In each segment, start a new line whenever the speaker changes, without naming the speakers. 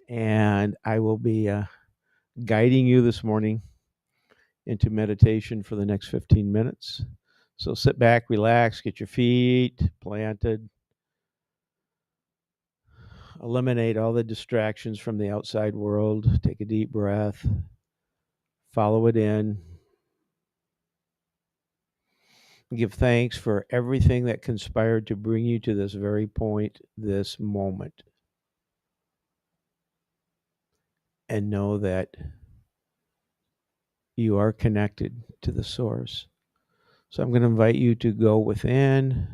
and I will be guiding you this morning into meditation for the next 15 minutes. So sit back, relax, get your feet planted, eliminate all the distractions from the outside world, take a deep breath, follow it in, give thanks for everything that conspired to bring you to this very point, this moment, and know that you are connected to the source. So I'm going to invite you to go within,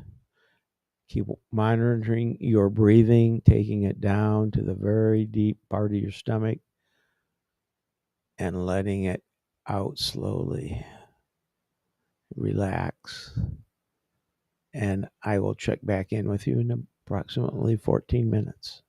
keep monitoring your breathing, taking it down to the very deep part of your stomach and letting it out slowly. Relax. And I will check back in with you in approximately 14 minutes.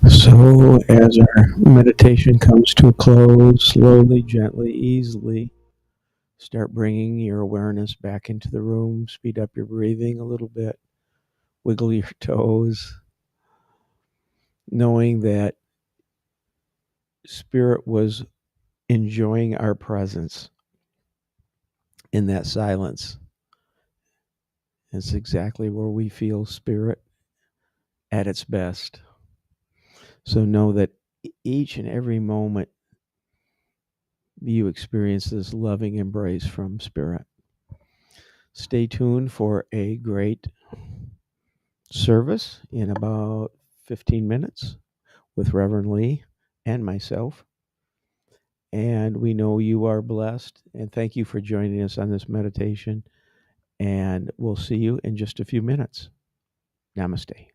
So, as our meditation comes to a close, slowly, gently, easily, start bringing your awareness back into the room. Speed up your breathing a little bit. Wiggle your toes, knowing that Spirit was enjoying our presence in that silence. It's exactly where we feel Spirit at its best. So know that each and every moment you experience this loving embrace from Spirit. Stay tuned for a great service in about 15 minutes with Reverend Lee and myself. And we know you are blessed. And thank you for joining us on this meditation. And we'll see you in just a few minutes. Namaste.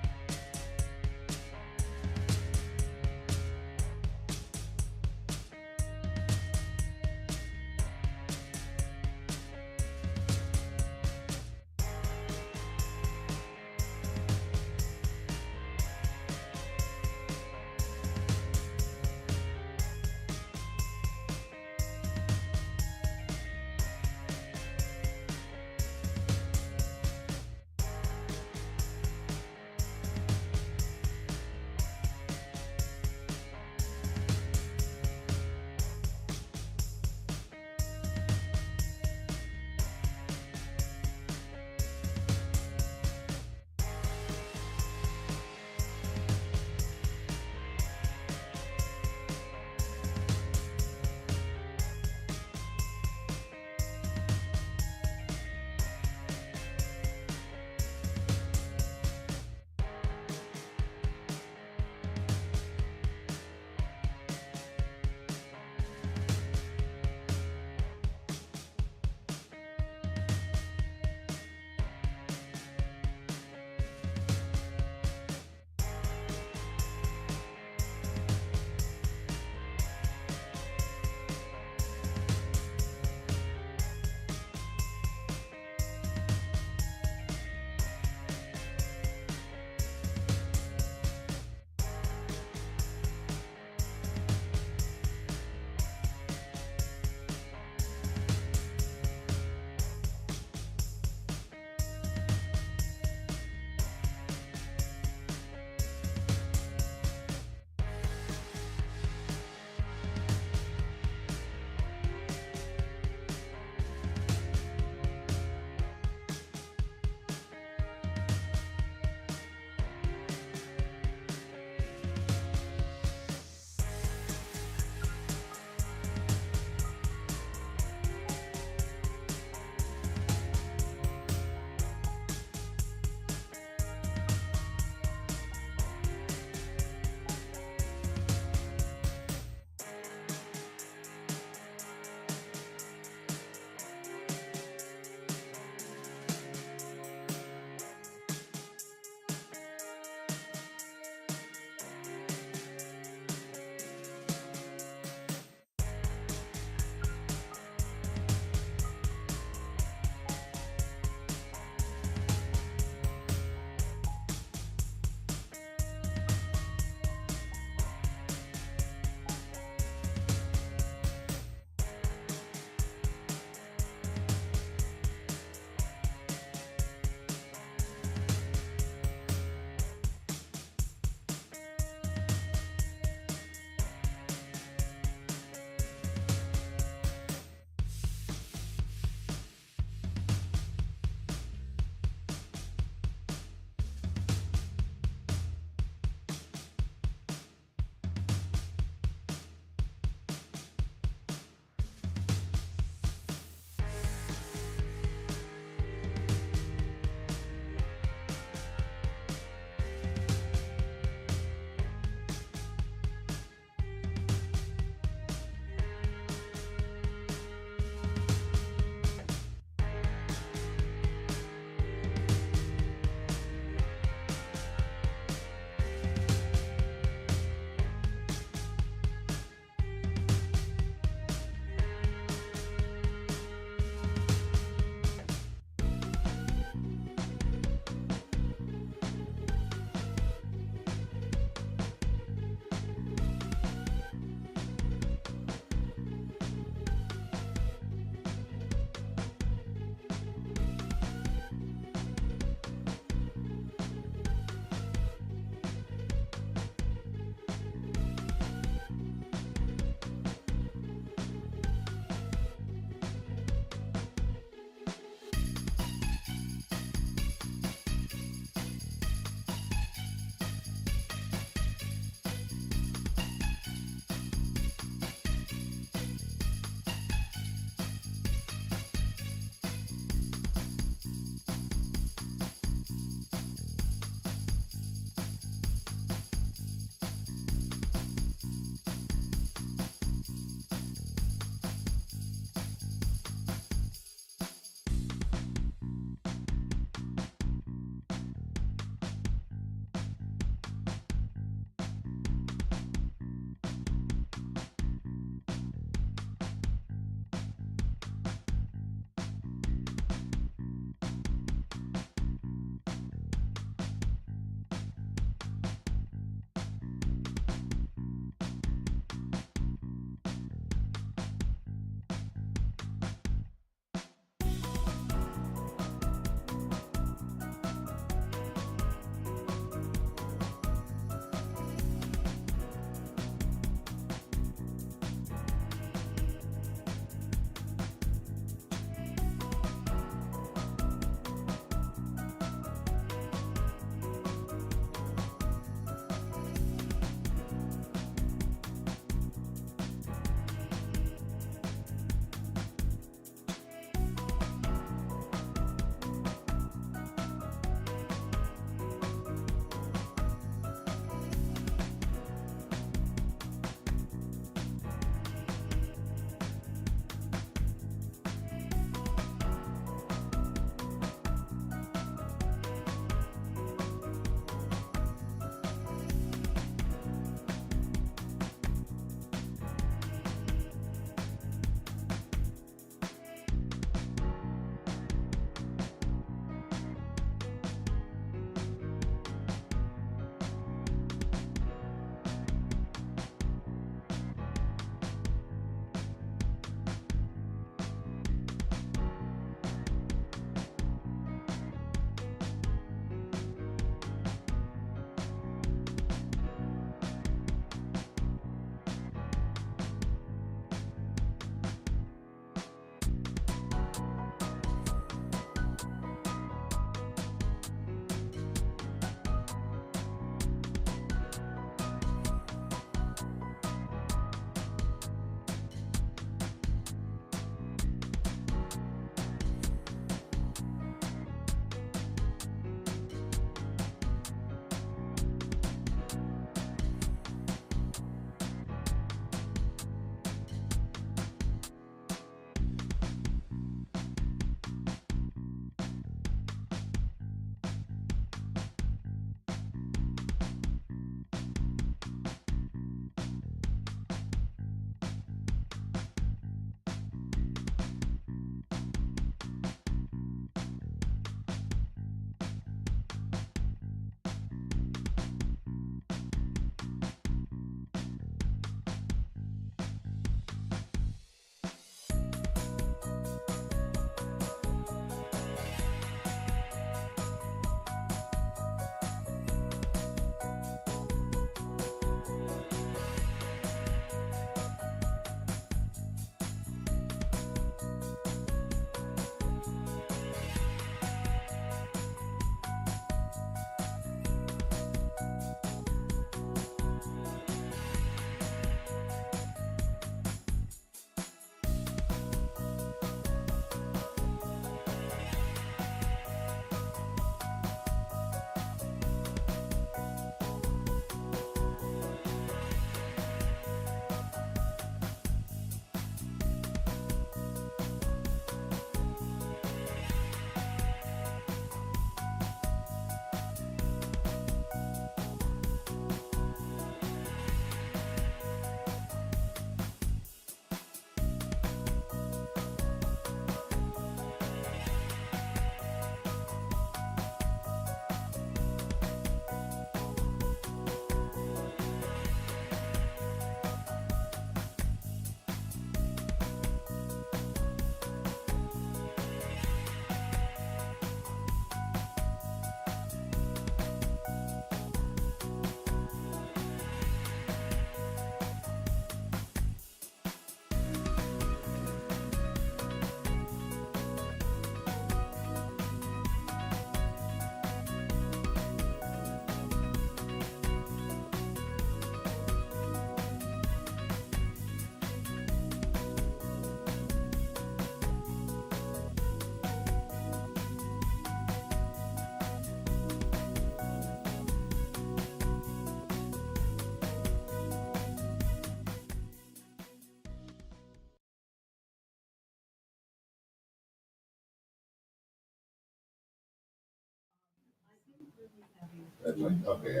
Okay,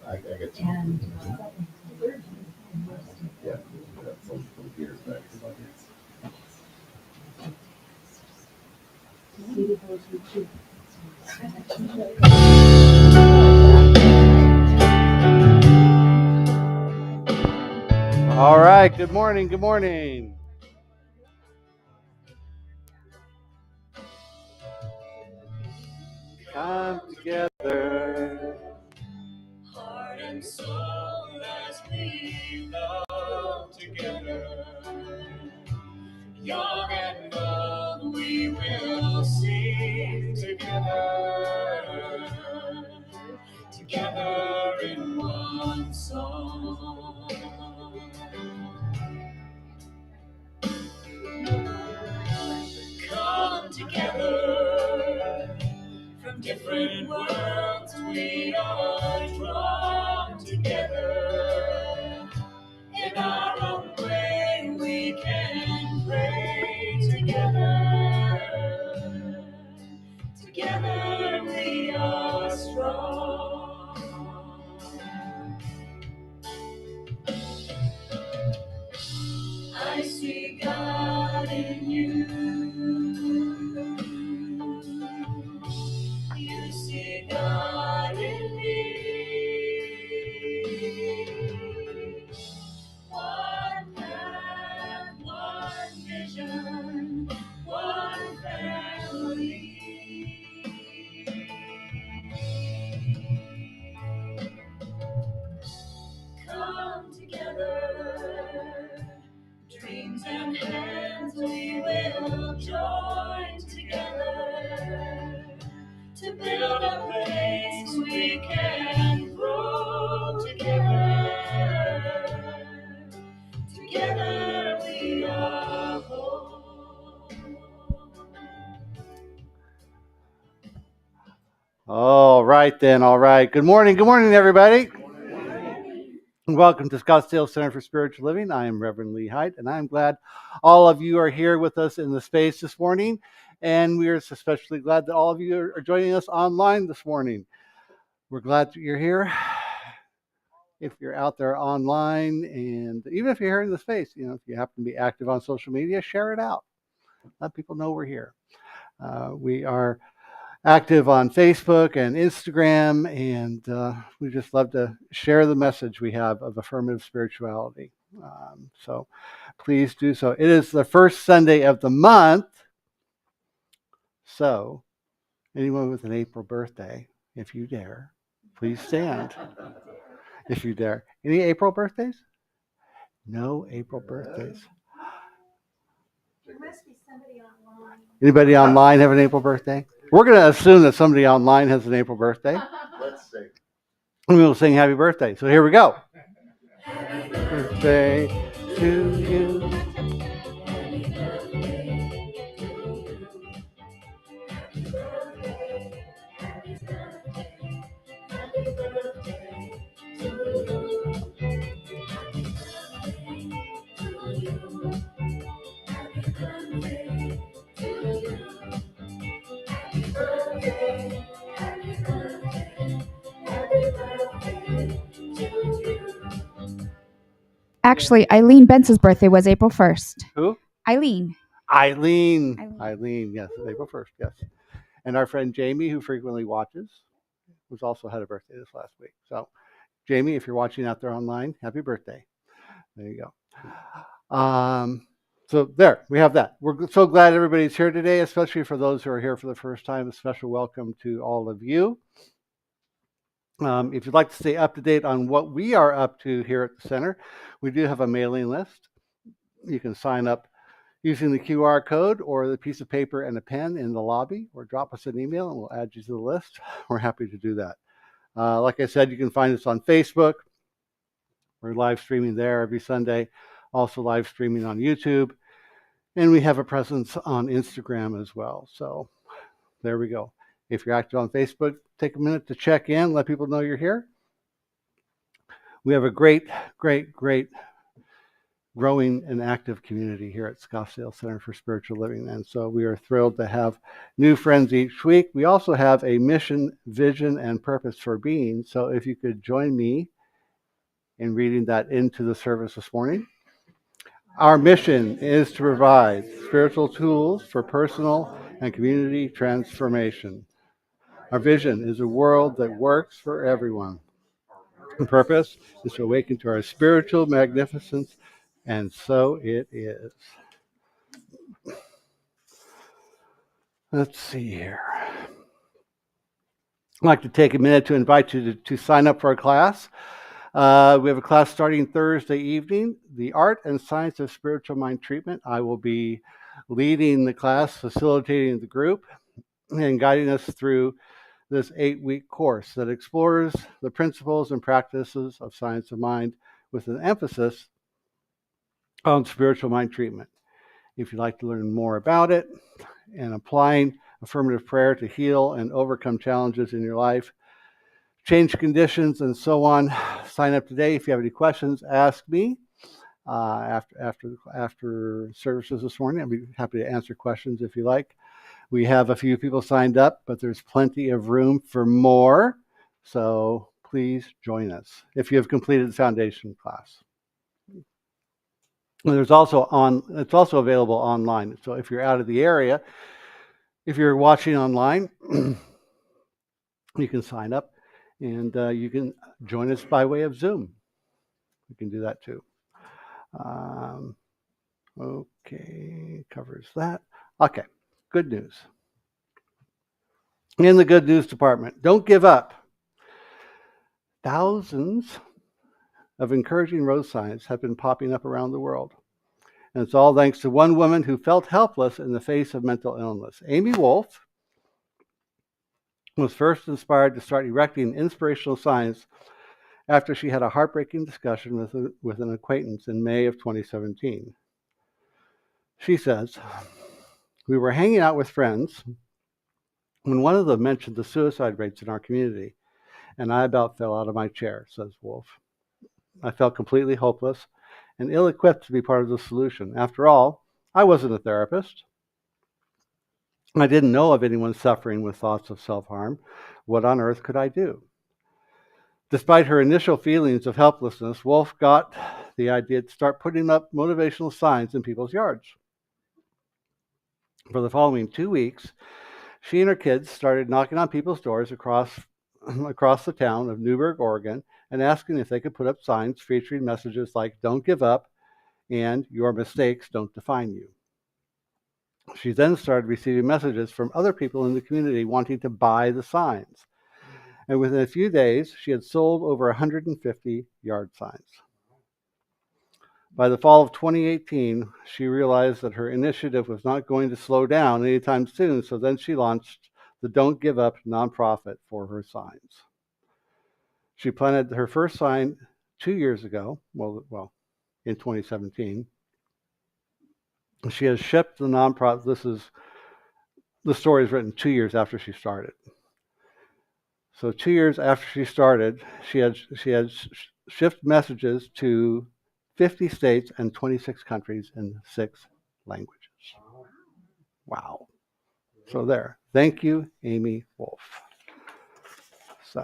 I get you. Yeah, from years back. All right, good morning, good morning. Come together. Heart and soul as we love together. Young and old, we will sing together. Together in one song. Come together. From different worlds we are drawn together. In our own way we can pray together. Together we are strong. I see God in you. You see God in me. One path, one vision, one family. Come together, dreams and hands we will join together to build a place we can grow together. Together we are whole. All right then, all right. Good morning, everybody. Welcome to Scottsdale Center for Spiritual Living. I am Reverend Lee Height, and I'm glad all of you are here with us in the space this morning. And we are especially glad that all of you are joining us online this morning. We're glad that you're here. If you're out there online, and even if you're here in the space, if you happen to be active on social media, share it out. Let people know we're here. We are active on Facebook and Instagram, and we just love to share the message we have of affirmative spirituality. So please do so. It is the first Sunday of the month, so anyone with an April birthday, if you dare, please stand. If you dare. Any April birthdays? No April birthdays.
There must be somebody online.
Anybody online have an April birthday? We're going to assume that somebody online has an April birthday.
Let's see.
And we'll sing happy birthday. So here we go. Happy birthday to you. Happy birthday to you. Happy birthday. Happy birthday. Happy birthday to you. Happy birthday to you. Happy birthday to you. Happy birthday. Happy birthday. Happy birthday to you.
Actually, Eileen Bentz's birthday was April 1st.
Who?
Eileen.
Eileen, yes, April 1st, yes. And our friend Jamie, who frequently watches, was also had a birthday this last week. So, Jamie, if you're watching out there online, happy birthday. There you go. So there, we have that. We're so glad everybody's here today, especially for those who are here for the first time. A special welcome to all of you. If you'd like to stay up to date on what we are up to here at the center, we do have a mailing list. You can sign up using the QR code or the piece of paper and a pen in the lobby, or drop us an email and we'll add you to the list. We're happy to do that. Like I said, you can find us on Facebook. We're live streaming there every Sunday, also live streaming on YouTube. And we have a presence on Instagram as well. So there we go. If you're active on Facebook, take a minute to check in, let people know you're here. We have a great growing and active community here at Scottsdale Center for Spiritual Living. And so we are thrilled to have new friends each week. We also have a mission, vision, and purpose for being. So if you could join me in reading that into the service this morning. Our mission is to provide spiritual tools for personal and community transformation. Our vision is a world that works for everyone. The purpose is to awaken to our spiritual magnificence, and so it is. Let's see here. I'd like to take a minute to invite you to sign up for a class. We have a class starting Thursday evening, The Art and Science of Spiritual Mind Treatment. I will be leading the class, facilitating the group, and guiding us through this 8-week course that explores the principles and practices of science of mind with an emphasis on spiritual mind treatment. If you'd like to learn more about it and applying affirmative prayer to heal and overcome challenges in your life, change conditions, and so on, sign up today. If you have any questions, ask me after services this morning. I'll be happy to answer questions if you like. We have a few people signed up, but there's plenty of room for more. So please join us if you have completed the foundation class. And it's also available online. So if you're out of the area, if you're watching online, you can sign up and you can join us by way of Zoom. You can do that too. Okay, covers that. Okay, good news. In the good news department, don't give up. Thousands of encouraging road signs have been popping up around the world. And it's all thanks to one woman who felt helpless in the face of mental illness. Amy Wolf was first inspired to start erecting inspirational signs after she had a heartbreaking discussion with an acquaintance in May of 2017. She says, "We were hanging out with friends when one of them mentioned the suicide rates in our community, and I about fell out of my chair," says Wolf. "I felt completely hopeless and ill-equipped to be part of the solution. After all, I wasn't a therapist. I didn't know of anyone suffering with thoughts of self-harm. What on earth could I do?" Despite her initial feelings of helplessness, Wolf got the idea to start putting up motivational signs in people's yards. For the following 2 weeks, she and her kids started knocking on people's doors across the town of Newberg, Oregon, and asking if they could put up signs featuring messages like "Don't give up" and "Your mistakes don't define you." She then started receiving messages from other people in the community wanting to buy the signs. And within a few days, she had sold over 150 yard signs. By the fall of 2018, she realized that her initiative was not going to slow down anytime soon, so then she launched the Don't Give Up nonprofit for her signs. She planted her first sign 2 years ago, well, in 2017. She has shipped the nonprofit. The story is written 2 years after she started. So 2 years after she started, she had shipped messages to 50 states and 26 countries in 6 languages. Wow. So there. Thank you, Amy Wolf. So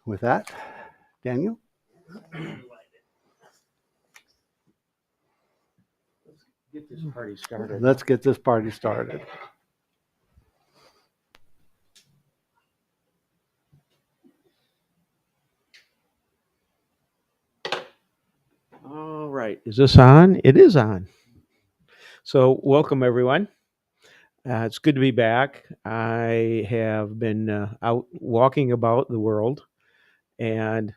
with that, Daniel?
Get this party started.
Let's get this party started.
All right. Is this on? It is on. So welcome, everyone. It's good to be back. I have been out walking about the world, and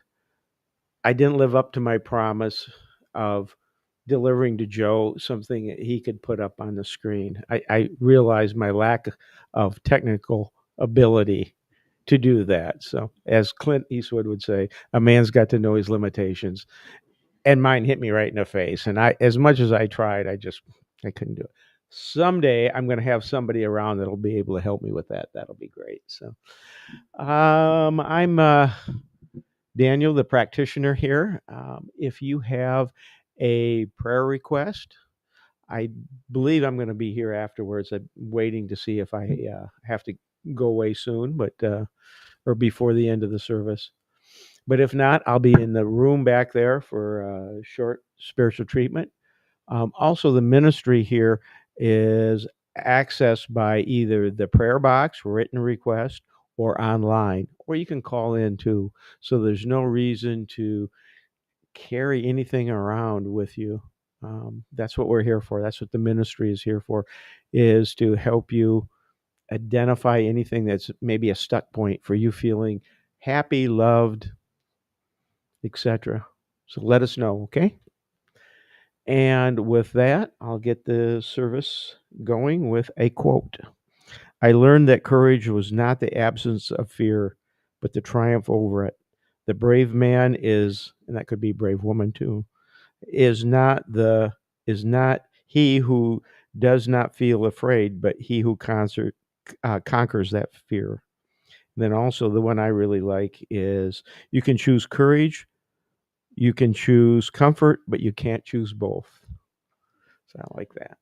I didn't live up to my promise of delivering to Joe something that he could put up on the screen. I realized my lack of technical ability to do that. So, as Clint Eastwood would say, a man's got to know his limitations. And mine hit me right in the face. And as much as I tried, I couldn't do it. Someday I'm going to have somebody around that'll be able to help me with that. That'll be great. So, I'm Daniel, the practitioner here. If you have a prayer request. I believe I'm going to be here afterwards. I'm waiting to see if I have to go away soon, but or before the end of the service. But if not, I'll be in the room back there for short spiritual treatment. Also, the ministry here is accessed by either the prayer box, written request, or online, or you can call in too. So there's no reason to carry anything around with you. That's what we're here for. That's what the ministry is here for, is to help you identify anything that's maybe a stuck point for you feeling happy, loved, etc. So let us know, okay? And with that, I'll get the service going with a quote. I learned that courage was not the absence of fear, but the triumph over it. The brave man is, and that could be brave woman too, is not he who does not feel afraid, but he who conquers that fear. And then also the one I really like is you can choose courage, you can choose comfort, but you can't choose both. So I like that.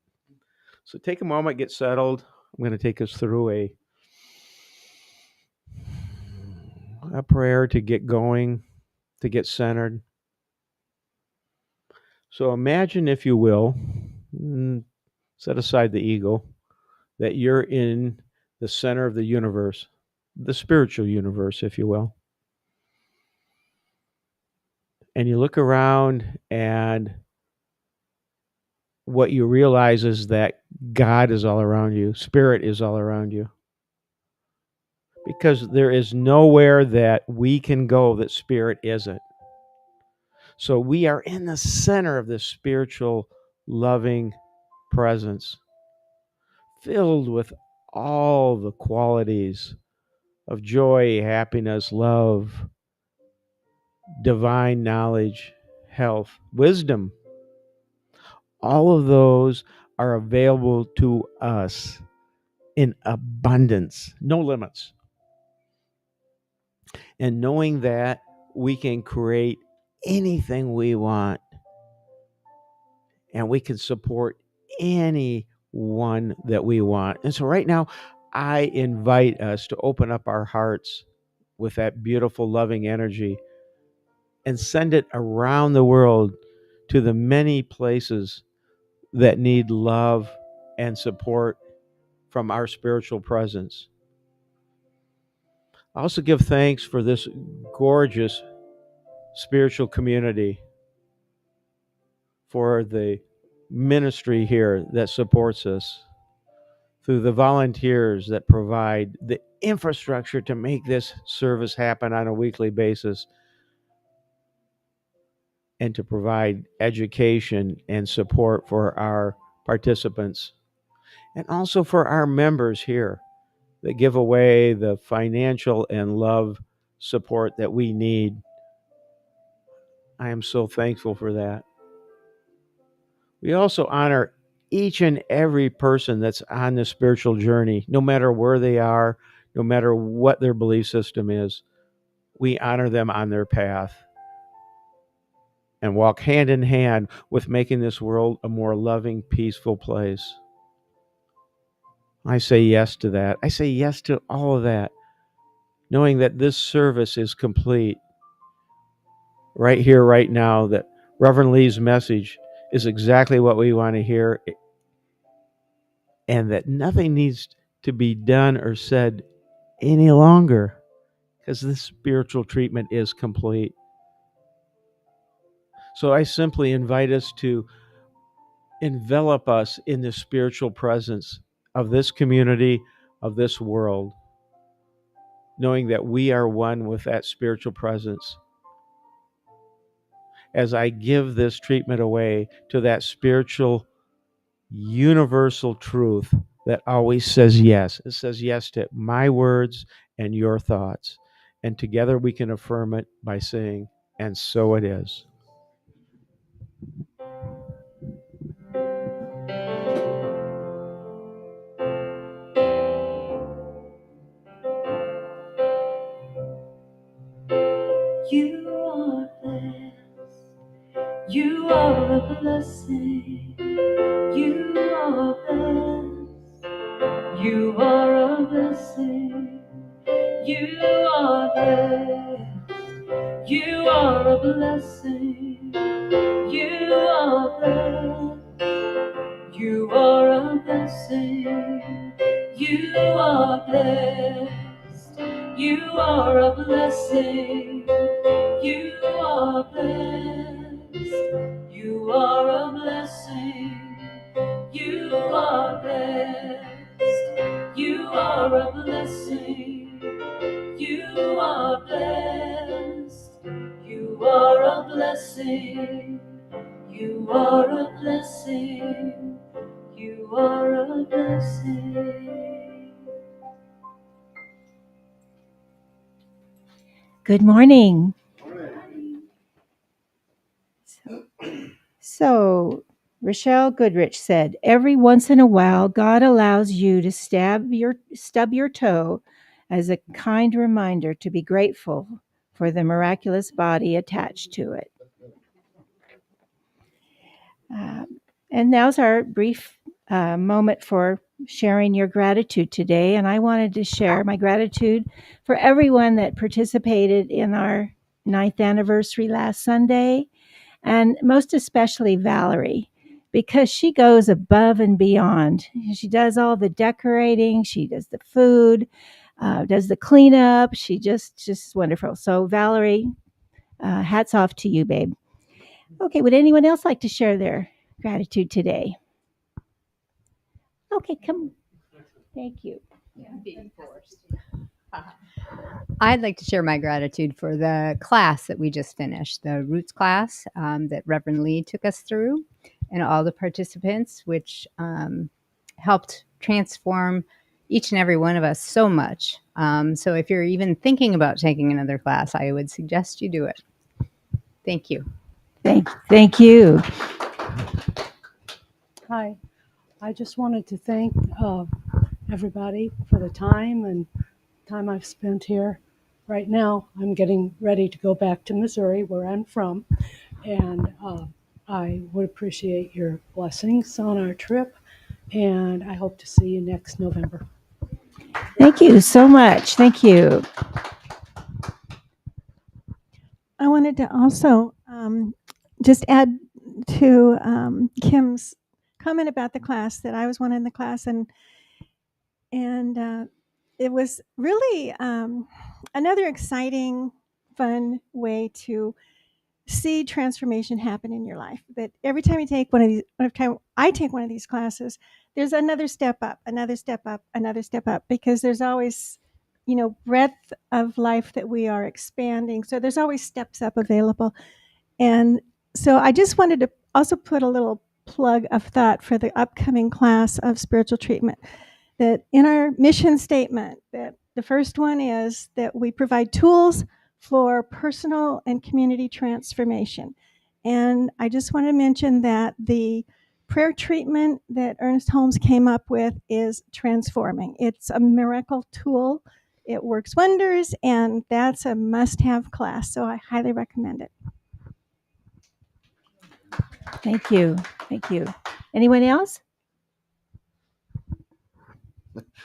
So take a moment, get settled. I'm going to take us through a prayer to get going, to get centered. So imagine, if you will, set aside the ego, that you're in the center of the universe, the spiritual universe, if you will. And you look around, and what you realize is that God is all around you, Spirit is all around you. Because there is nowhere that we can go that Spirit isn't. So we are in the center of this spiritual, loving presence, filled with all the qualities of joy, happiness, love, divine knowledge, health, wisdom. All of those are available to us in abundance, no limits. And knowing that we can create anything we want, and we can support anyone that we want. And so right now, I invite us to open up our hearts with that beautiful, loving energy and send it around the world to the many places that need love and support from our spiritual presence. I also give thanks for this gorgeous spiritual community, for the ministry here that supports us, through the volunteers that provide the infrastructure to make this service happen on a weekly basis, and to provide education and support for our participants, and also for our members here that give away the financial and love support that we need. I am so thankful for that. We also honor each and every person that's on the spiritual journey, no matter where they are, no matter what their belief system is. We honor them on their path and walk hand in hand with making this world a more loving, peaceful place. I say yes to that. I say yes to all of that, knowing that this service is complete right here, right now, that Reverend Lee's message is exactly what we want to hear, and that nothing needs to be done or said any longer, because this spiritual treatment is complete. So I simply invite us to envelop us in the spiritual presence of this community, of this world, knowing that we are one with that spiritual presence. As I give this treatment away to that spiritual, universal truth that always says yes. It says yes to my words and your thoughts. And together we can affirm it by saying, and so it is.
You are blessed. You are a blessing. You are blessed. You are a blessing. You are blessed. You are a blessing. You are blessed. You are a blessing. You are blessed. You are a blessing. You are blessed. You are a blessing. You are blessed. You are a blessing. You are blessed. You are a blessing. You are a blessing. You are a blessing.
Good morning. So, Rochelle Goodrich said, every once in a while, God allows you to stub your toe as a kind reminder to be grateful for the miraculous body attached to it. And now's our brief moment for sharing your gratitude today. And I wanted to share my gratitude for everyone that participated in our 9th anniversary last Sunday, and most especially Valerie, because she goes above and beyond. She does all the decorating, she does the food, does the cleanup. She just wonderful. So Valerie, hats off to you, babe. Okay, would anyone else like to share their gratitude today? Okay, come. Thank you.
I'd like to share my gratitude for the class that we just finished, the Roots class that Reverend Lee took us through, and all the participants, which helped transform each and every one of us so much. So if you're even thinking about taking another class, I would suggest you do it. Thank you.
Thank you.
Hi, I just wanted to thank everybody for the time I've spent here. Right now, I'm getting ready to go back to Missouri, where I'm from, and I would appreciate your blessings on our trip, and I hope to see you next November.
Thank you so much. Thank you.
I wanted to also just add to Kim's comment about the class that I was one in the class, and it was really another exciting, fun way to see transformation happen in your life. That every time you take one of these, every time I take one of these classes, there's another step up, another step up, another step up, because there's always, breadth of life that we are expanding. So there's always steps up available. And so I just wanted to also put a little plug of thought for the upcoming class of spiritual treatment, that in our mission statement, that the first one is that we provide tools for personal and community transformation. And I just want to mention that the prayer treatment that Ernest Holmes came up with is transforming. It's a miracle tool. It works wonders, and that's a must-have class. So I highly recommend it.
Thank you. Thank you. Anyone else?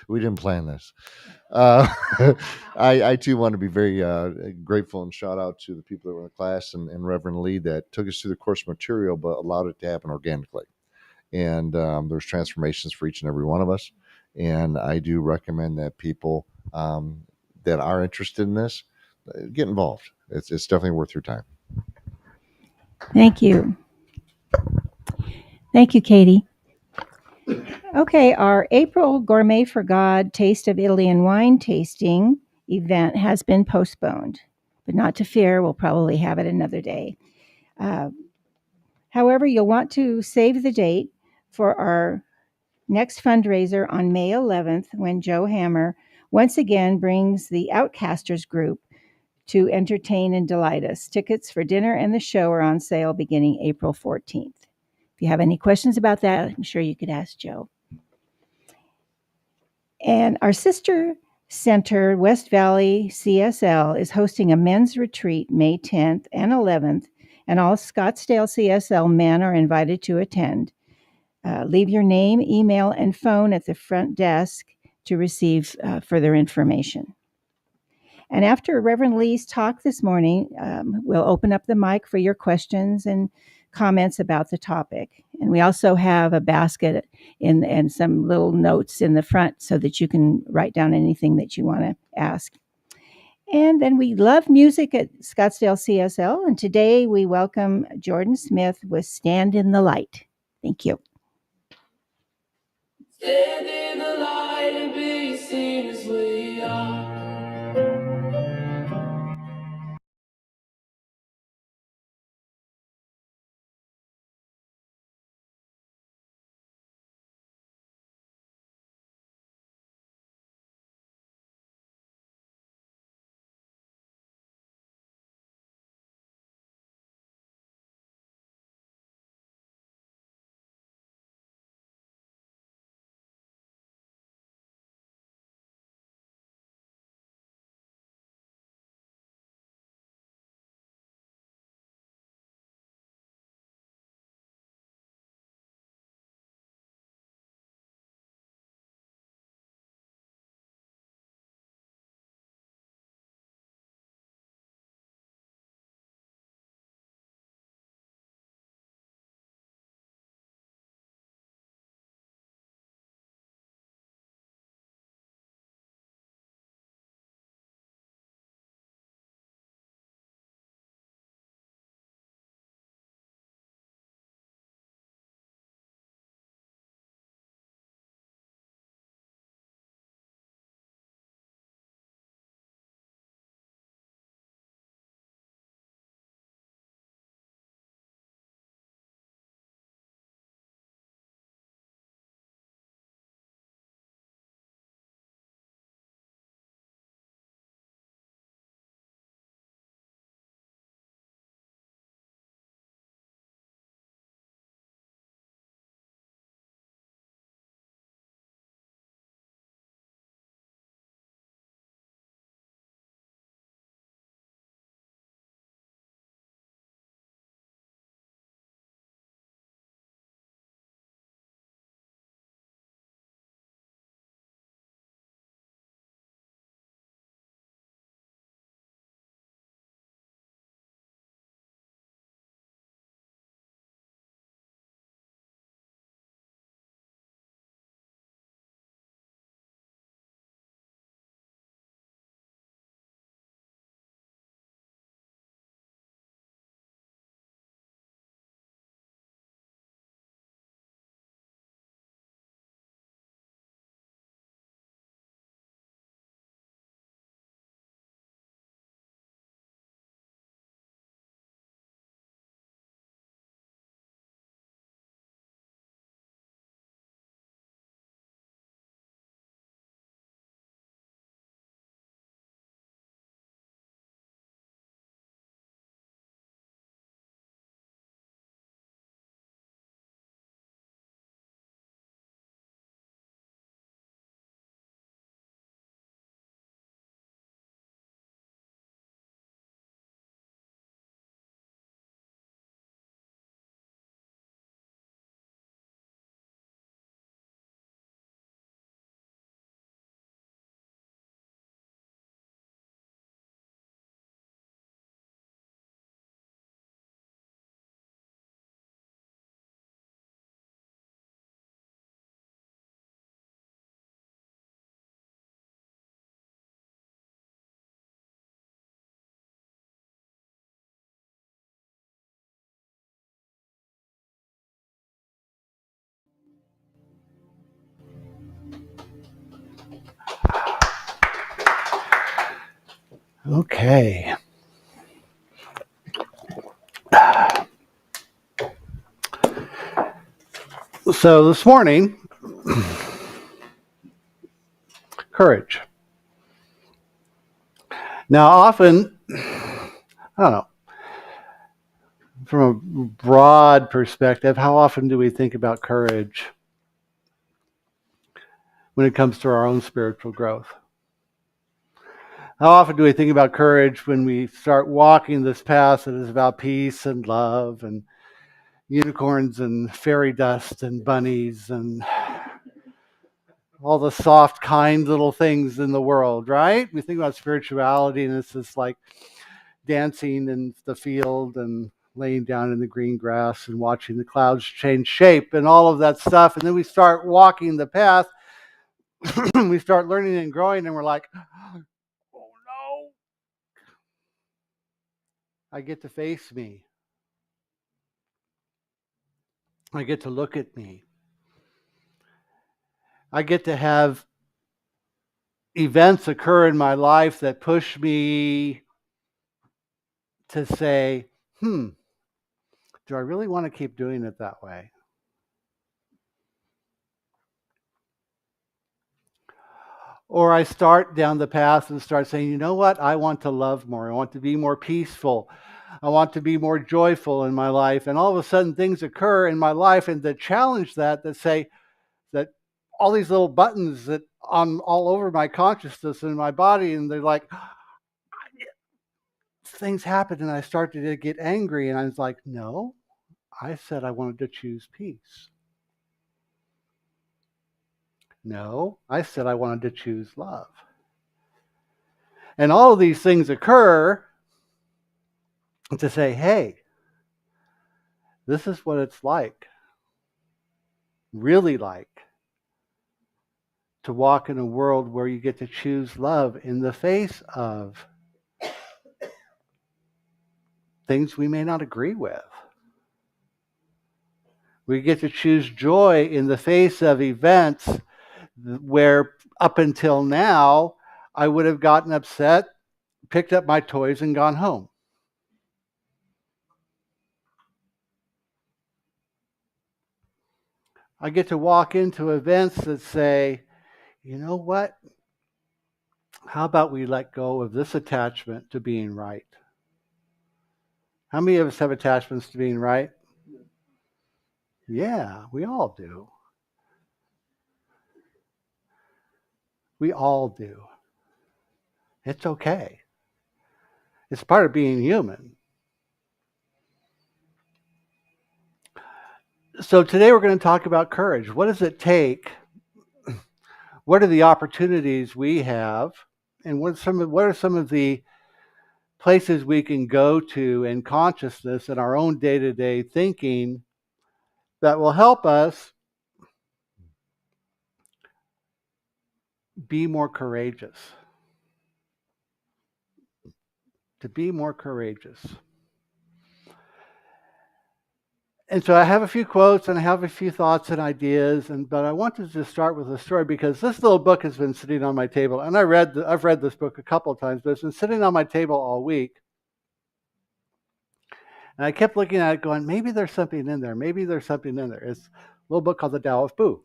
We didn't plan this. I too want to be very grateful and shout out to the people that were in the class and Reverend Lee that took us through the course material, but allowed it to happen organically. And there's transformations for each and every one of us. And I do recommend that people that are interested in this get involved. It's definitely worth your time.
Thank you. Thank you, Katie. Okay, our April Gourmet for God Taste of Italy and Wine tasting event has been postponed, but not to fear, we'll probably have it another day. However, you'll want to save the date for our next fundraiser on May 11th, when Joe Hammer once again brings the Outcasters group to entertain and delight us. Tickets for dinner and the show are on sale beginning April 14th. If you have any questions about that, I'm sure you could ask Joe. And our sister center, West Valley CSL, is hosting a men's retreat May 10th and 11th and all Scottsdale CSL men are invited to attend. Leave your name, email, and phone at the front desk to receive further information. And after Reverend Lee's talk this morning, we'll open up the mic for your questions and comments about the topic. And we also have a basket and some little notes in the front so that you can write down anything that you want to ask. And then we love music at Scottsdale CSL. And today we welcome Jordan Smith with Stand in the Light. Thank you.
Stand in the light and be seen as we are.
Okay. So this morning, courage. Now, often, I don't know, from a broad perspective, how often do we think about courage when it comes to our own spiritual growth? How often do we think about courage when we start walking this path that is about peace and love and unicorns and fairy dust and bunnies and all the soft, kind little things in the world, right? We think about spirituality and it's just like dancing in the field and laying down in the green grass and watching the clouds change shape and all of that stuff. And then we start walking the path, we start learning and growing, and we're like, oh no, I get to face me. I get to look at me. I get to have events occur in my life that push me to say, do I really want to keep doing it that way? Or I start down the path and start saying, you know what? I want to love more. I want to be more peaceful. I want to be more joyful in my life. And all of a sudden things occur in my life and that challenge that say that all these little buttons that on all over my consciousness and my body, and they're like, things happen and I started to get angry and I was like, no, I said I wanted to choose peace. No, I said I wanted to choose love. And all of these things occur to say, hey, this is what it's like, really like, to walk in a world where you get to choose love in the face of things we may not agree with. We get to choose joy in the face of events where up until now, I would have gotten upset, picked up my toys, and gone home. I get to walk into events that say, you know what? How about we let go of this attachment to being right? How many of us have attachments to being right? Yeah, we all do. We all do. It's okay. It's part of being human. So today we're going to talk about courage. What does it take? What are the opportunities we have? And what are some of the places we can go to in consciousness in our own day-to-day thinking that will help us be more courageous? To be more courageous. And so I have a few quotes and I have a few thoughts and ideas, but I wanted to start with a story because this little book has been sitting on my table, and I've read this book a couple of times, but it's been sitting on my table all week. And I kept looking at it going, maybe there's something in there. Maybe there's something in there. It's a little book called The Tao of Pooh.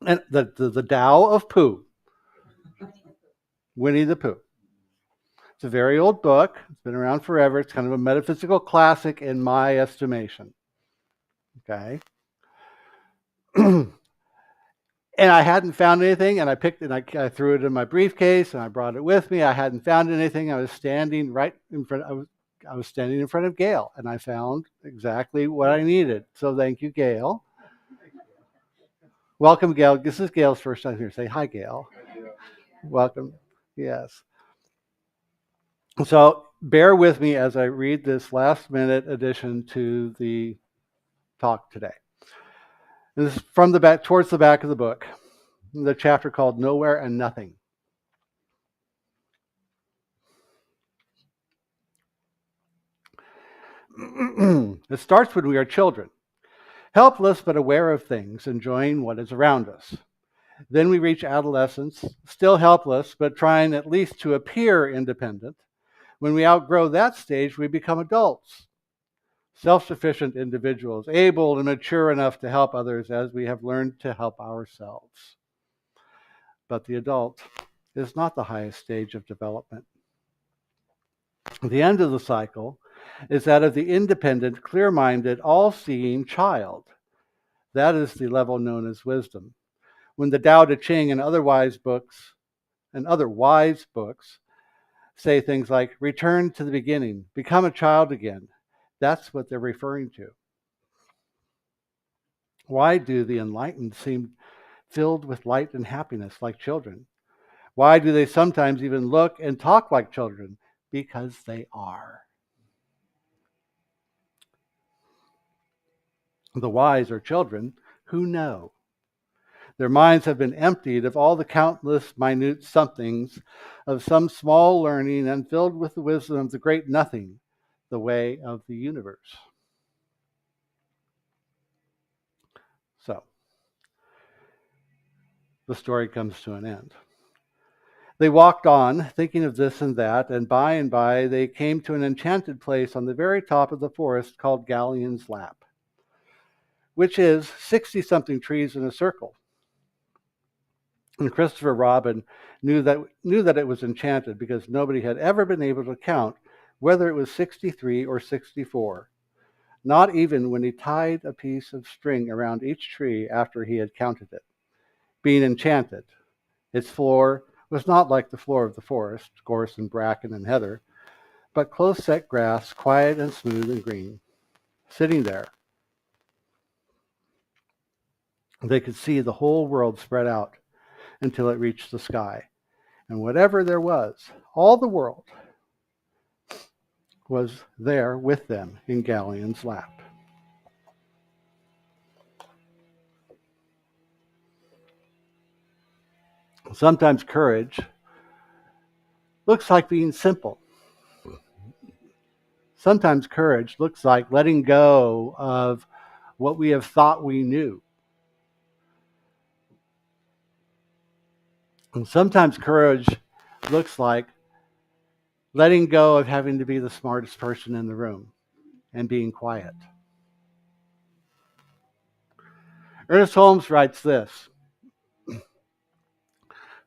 And the Tao of Pooh. Winnie the Pooh. It's a very old book. It's been around forever. It's kind of a metaphysical classic in my estimation. Okay. And I hadn't found anything, and I picked it, and I threw it in my briefcase, and I brought it with me. I hadn't found anything. I was standing right in front. I was standing in front of Gail, and I found exactly what I needed. So thank you, Gail. Welcome, Gail. This is Gail's first time here. Say hi, Gail. Welcome. Yes. So bear with me as I read this last-minute addition to the talk today. This is from the back, towards the back of the book, the chapter called Nowhere and Nothing. It starts when we are children, helpless but aware of things, enjoying what is around us. Then we reach adolescence, still helpless, but trying at least to appear independent. When we outgrow that stage, we become adults, self-sufficient individuals, able and mature enough to help others as we have learned to help ourselves. But the adult is not the highest stage of development. The end of the cycle is that of the independent, clear-minded, all-seeing child. That is the level known as wisdom. When the Tao Te Ching and other wise books say things like return to the beginning, become a child again, that's what they're referring to. Why do the enlightened seem filled with light and happiness like children? Why do they sometimes even look and talk like children? Because they are. The wise are children who know. Their minds have been emptied of all the countless minute somethings of some small learning and filled with the wisdom of the great nothing, the way of the universe. So, the story comes to an end. They walked on, thinking of this and that, and by they came to an enchanted place on the very top of the forest called Galleon's Lap, which is 60-something trees in a circle. And Christopher Robin knew that it was enchanted because nobody had ever been able to count whether it was 63 or 64, not even when he tied a piece of string around each tree after he had counted it. Being enchanted, its floor was not like the floor of the forest, gorse and bracken and heather, but close-set grass, quiet and smooth and green. Sitting there, they could see the whole world spread out until it reached the sky. And whatever there was, all the world was there with them in Galleon's lap. Sometimes courage looks like being simple. Sometimes courage looks like letting go of what we have thought we knew. And sometimes courage looks like letting go of having to be the smartest person in the room and being quiet. Ernest Holmes writes this: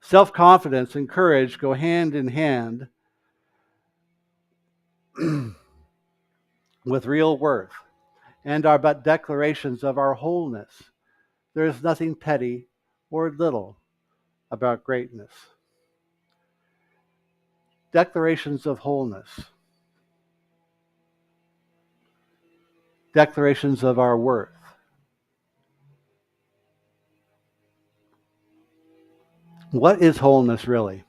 self-confidence and courage go hand in hand with real worth and are but declarations of our wholeness. There is nothing petty or little about greatness. Declarations of wholeness. Declarations of our worth. What is wholeness really?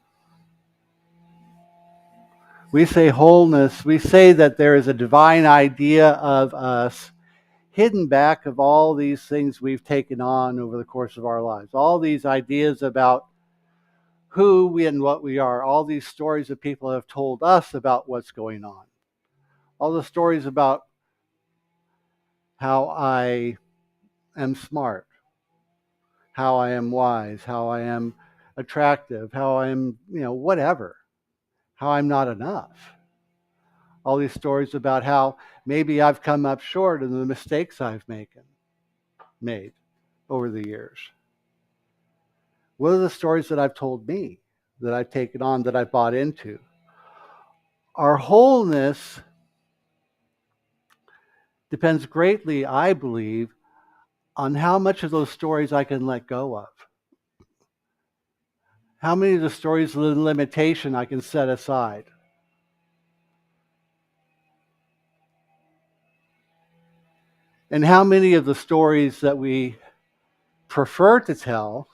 We say wholeness, we say that there is a divine idea of us hidden back of all these things we've taken on over the course of our lives. All these ideas about who we and what we are. All these stories that people have told us about what's going on. All the stories about how I am smart, how I am wise, how I am attractive, how I am, whatever, how I'm not enough. All these stories about how maybe I've come up short in the mistakes I've made over the years. What are the stories that I've told me, that I've taken on, that I've bought into? Our wholeness depends greatly, I believe, on how much of those stories I can let go of. How many of the stories of limitation I can set aside. And how many of the stories that we prefer to tell,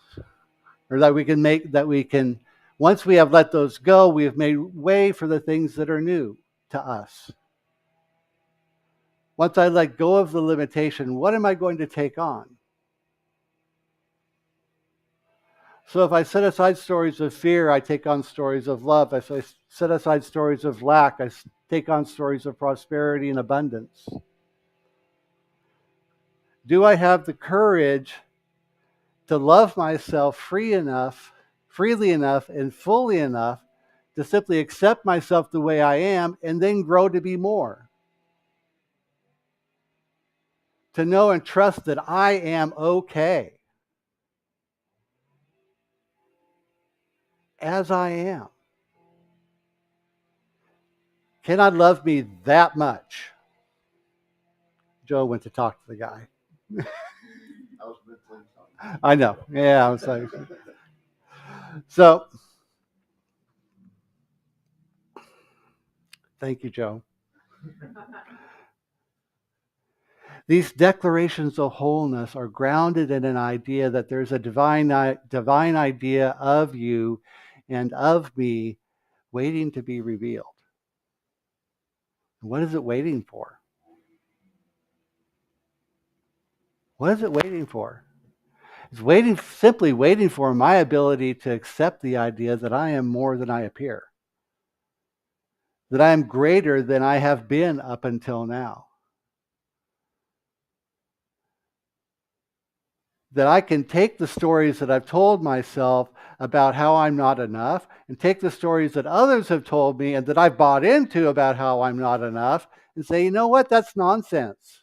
or that we can, once we have let those go, we have made way for the things that are new to us. Once I let go of the limitation, what am I going to take on? So if I set aside stories of fear, I take on stories of love. If I set aside stories of lack, I take on stories of prosperity and abundance. Do I have the courage to love myself freely enough, and fully enough to simply accept myself the way I am and then grow to be more? To know and trust that I am okay as I am. Can I love me that much? Joe went to talk to the guy. I know. Yeah, I was like, so thank you, Joe. These declarations of wholeness are grounded in an idea that there's a divine idea of you and of me waiting to be revealed. What is it waiting for? What is it waiting for? It's simply waiting for my ability to accept the idea that I am more than I appear, that I am greater than I have been up until now, that I can take the stories that I've told myself about how I'm not enough and take the stories that others have told me and that I've bought into about how I'm not enough and say, you know what, that's nonsense.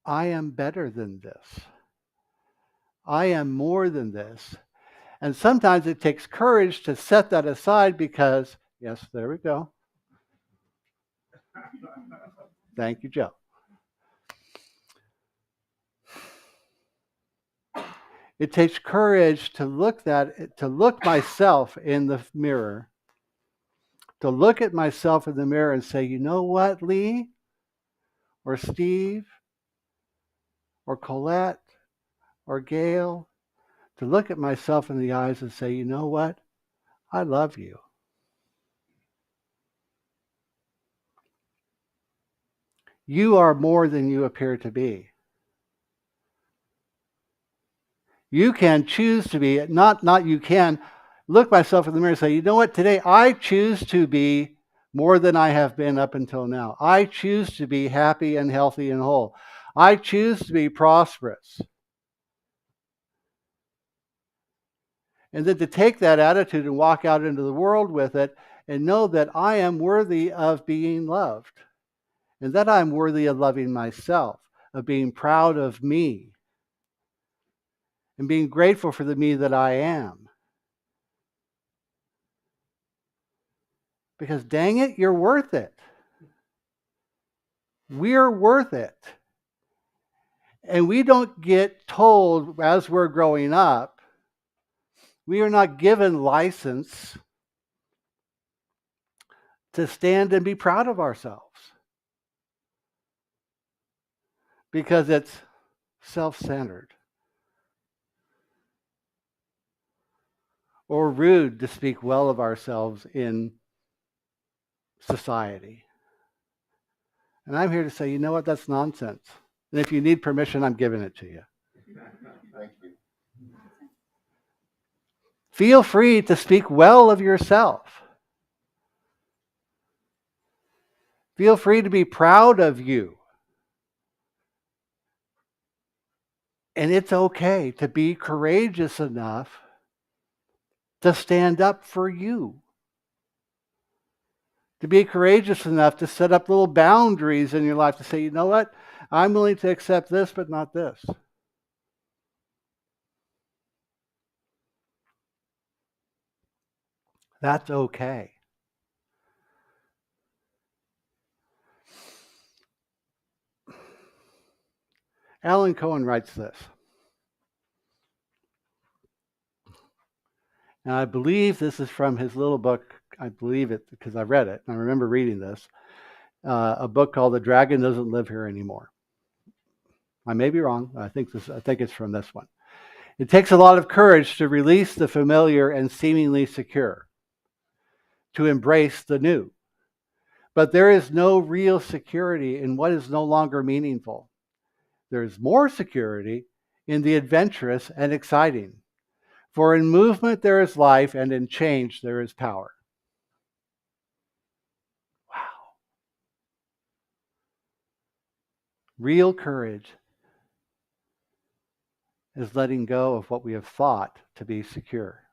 I am better than this. I am more than this. And sometimes it takes courage to set that aside because, yes, there we go. Thank you, Joe. It takes courage to look myself in the mirror, to look at myself in the mirror and say, you know what, Lee, or Steve, or Colette, or Gail, to look at myself in the eyes and say, you know what, I love you. You are more than you appear to be. You can choose to be, not you can, look myself in the mirror and say, you know what, today I choose to be more than I have been up until now. I choose to be happy and healthy and whole. I choose to be prosperous. And then to take that attitude and walk out into the world with it and know that I am worthy of being loved and that I'm worthy of loving myself, of being proud of me and being grateful for the me that I am. Because dang it, you're worth it. We're worth it. And we don't get told as we're growing up, we are not given license to stand and be proud of ourselves. Because it's self-centered or rude to speak well of ourselves in society. And I'm here to say, you know what, that's nonsense. And if you need permission, I'm giving it to you.
Thank you.
Feel free to speak well of yourself. Feel free to be proud of you. And it's okay to be courageous enough to stand up for you. To be courageous enough to set up little boundaries in your life to say, you know what, I'm willing to accept this, but not this. That's okay. Alan Cohen writes this. And I believe this is from his little book. I believe it because I read it. I remember reading this. A book called The Dragon Doesn't Live Here Anymore. I may be wrong. I think it's from this one. It takes a lot of courage to release the familiar and seemingly secure, to embrace the new. But there is no real security in what is no longer meaningful. There is more security in the adventurous and exciting. For in movement there is life, and in change there is power. Wow. Real courage is letting go of what we have thought to be secure.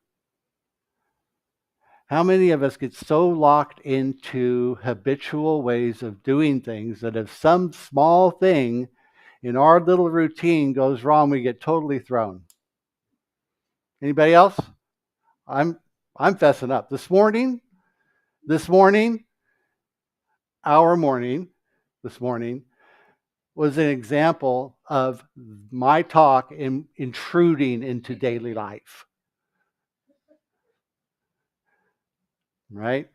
How many of us get so locked into habitual ways of doing things that if some small thing in our little routine goes wrong, we get totally thrown? Anybody else? I'm fessing up. This morning, was an example of my talk intruding into daily life. Right?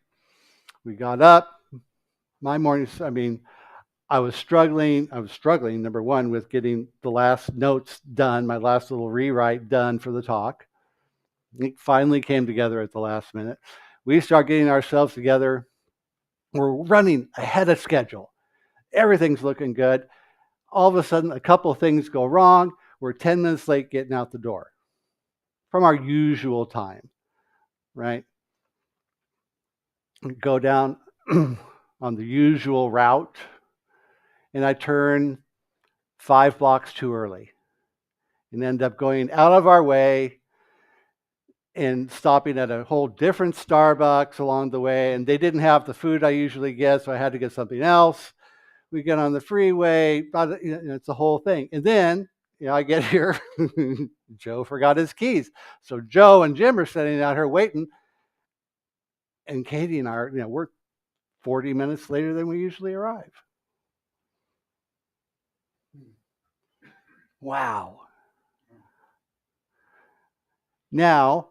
We got up. My mornings, I was struggling, number one, with getting the last notes done, my last little rewrite done for the talk. It finally came together at the last minute. We start getting ourselves together. We're running ahead of schedule. Everything's looking good. All of a sudden, a couple of things go wrong. We're 10 minutes late getting out the door from our usual time, right? We go down on the usual route, and I turn 5 blocks too early and end up going out of our way and stopping at a whole different Starbucks along the way. And they didn't have the food I usually get, so I had to get something else. We get on the freeway, it's the whole thing. And then, I get here, Joe forgot his keys. So Joe and Jim are sitting out here waiting. And Katie and I are, we're 40 minutes later than we usually arrive. Wow. Now,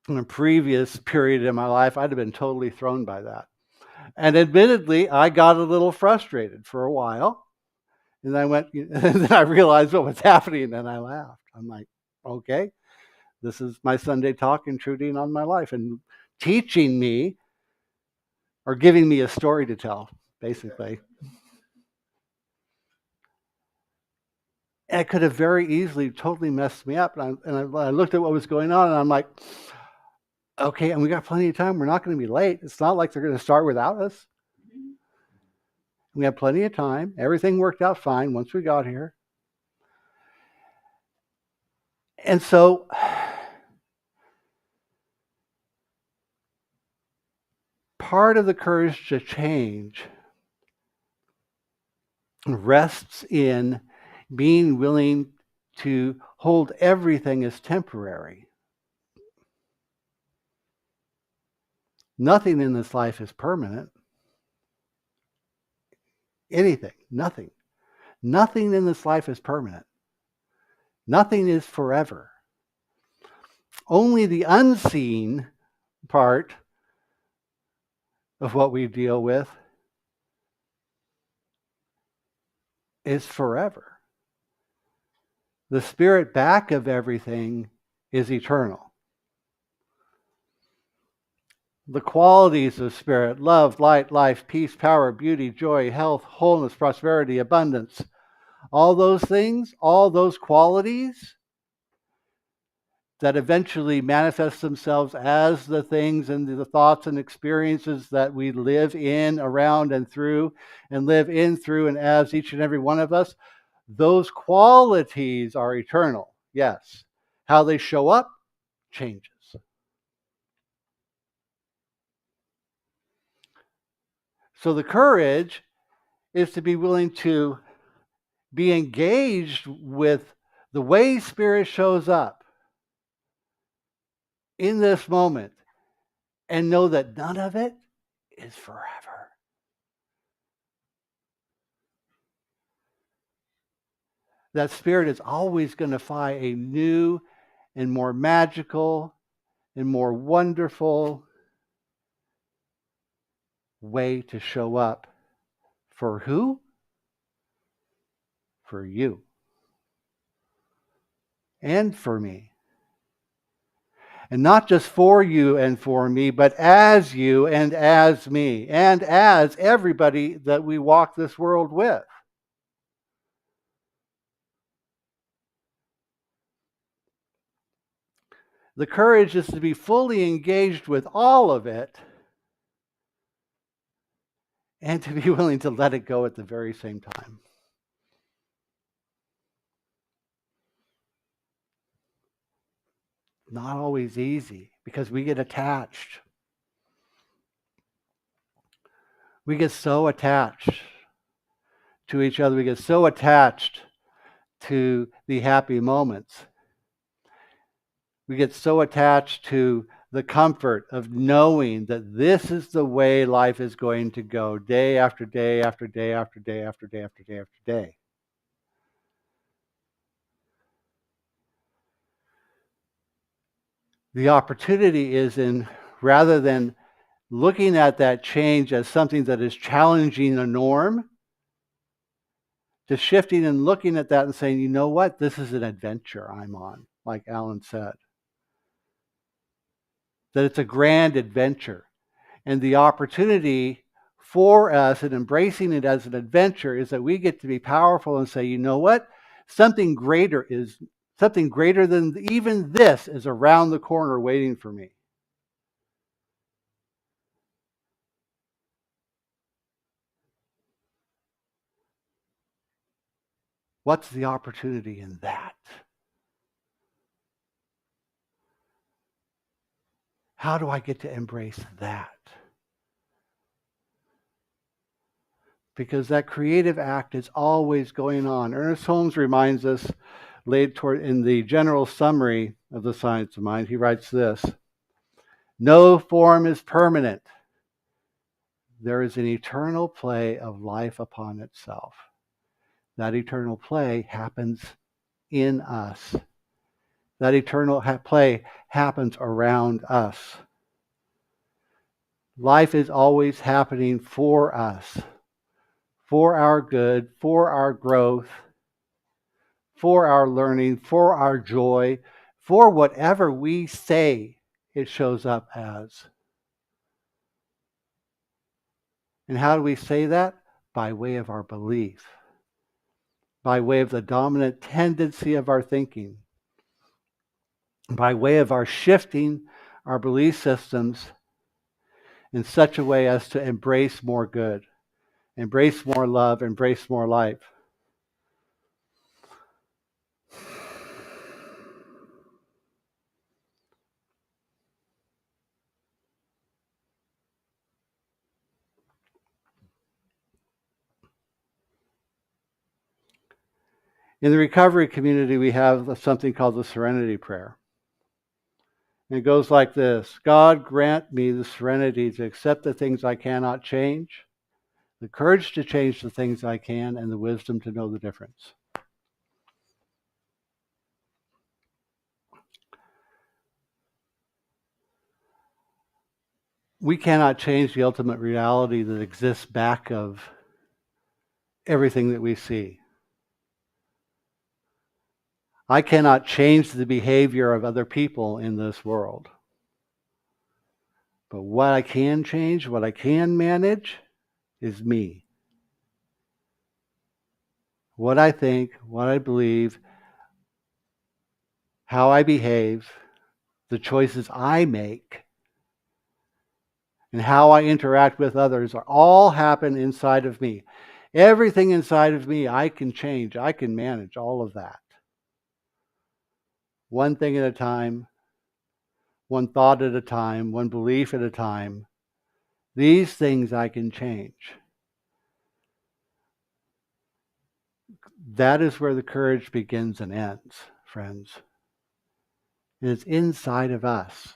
in a previous period in my life, I'd have been totally thrown by that. And admittedly, I got a little frustrated for a while. And and then I realized what was happening, and I laughed. I'm like, okay, this is my Sunday talk intruding on my life and teaching me or giving me a story to tell, basically. And it could have very easily totally messed me up. And I looked at what was going on, and I'm like, okay, and we got plenty of time. We're not going to be late. It's not like they're going to start without us. We had plenty of time. Everything worked out fine once we got here. And so part of the courage to change rests in being willing to hold everything as temporary. Nothing in this life is permanent. Anything, nothing. Nothing in this life is permanent. Nothing is forever. Only the unseen part of what we deal with is forever. The spirit back of everything is eternal. The qualities of spirit, love, light, life, peace, power, beauty, joy, health, wholeness, prosperity, abundance, all those things, all those qualities that eventually manifest themselves as the things and the thoughts and experiences that we live in, around, and through, and live in, through, and as each and every one of us, those qualities are eternal, yes. How they show up changes. So the courage is to be willing to be engaged with the way Spirit shows up in this moment and know that none of it is forever. That Spirit is always going to find a new and more magical and more wonderful way to show up. For who? For you. And for me. And not just for you and for me, but as you and as me, and as everybody that we walk this world with. The courage is to be fully engaged with all of it and to be willing to let it go at the very same time. Not always easy because we get attached. We get so attached to each other. We get so attached to the happy moments. We get so attached to the comfort of knowing that this is the way life is going to go day after day after day after day after day after day after day. The opportunity is in, rather than looking at that change as something that is challenging the norm, to shifting and looking at that and saying, you know what, this is an adventure I'm on, like Alan said. That it's a grand adventure. And the opportunity for us in embracing it as an adventure is that we get to be powerful and say, you know what, something greater than even this is around the corner waiting for me. What's the opportunity in that? How do I get to embrace that? Because that creative act is always going on. Ernest Holmes reminds us, in the general summary of the Science of Mind, he writes this: no form is permanent. There is an eternal play of life upon itself. That eternal play happens in us. That eternal play happens around us. Life is always happening for us, for our good, for our growth, for our learning, for our joy, for whatever we say it shows up as. And how do we say that? By way of our belief, by way of the dominant tendency of our thinking, by way of our shifting our belief systems in such a way as to embrace more good, embrace more love, embrace more life. In the recovery community, we have something called the Serenity Prayer. And it goes like this: God, grant me the serenity to accept the things I cannot change, the courage to change the things I can, and the wisdom to know the difference. We cannot change the ultimate reality that exists back of everything that we see. I cannot change the behavior of other people in this world. But what I can change, what I can manage, is me. What I think, what I believe, how I behave, the choices I make, and how I interact with others are all happen inside of me. Everything inside of me I can change. I can manage all of that. One thing at a time, one thought at a time, one belief at a time. These things I can change. That is where the courage begins and ends, friends. And it's inside of us.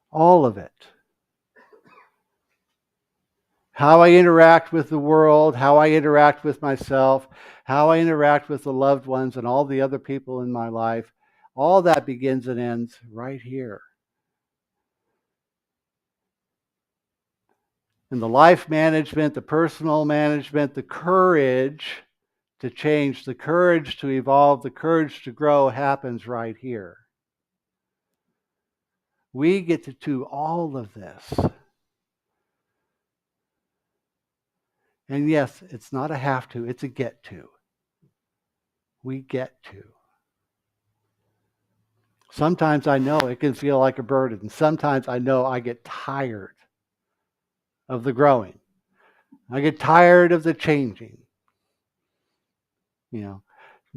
All of it. How I interact with the world, how I interact with myself, how I interact with the loved ones and all the other people in my life, all that begins and ends right here. And the life management, the personal management, the courage to change, the courage to evolve, the courage to grow happens right here. We get to do all of this. And yes, it's not a have to, it's a get to. We get to. Sometimes I know it can feel like a burden. Sometimes I know I get tired of the growing. I get tired of the changing.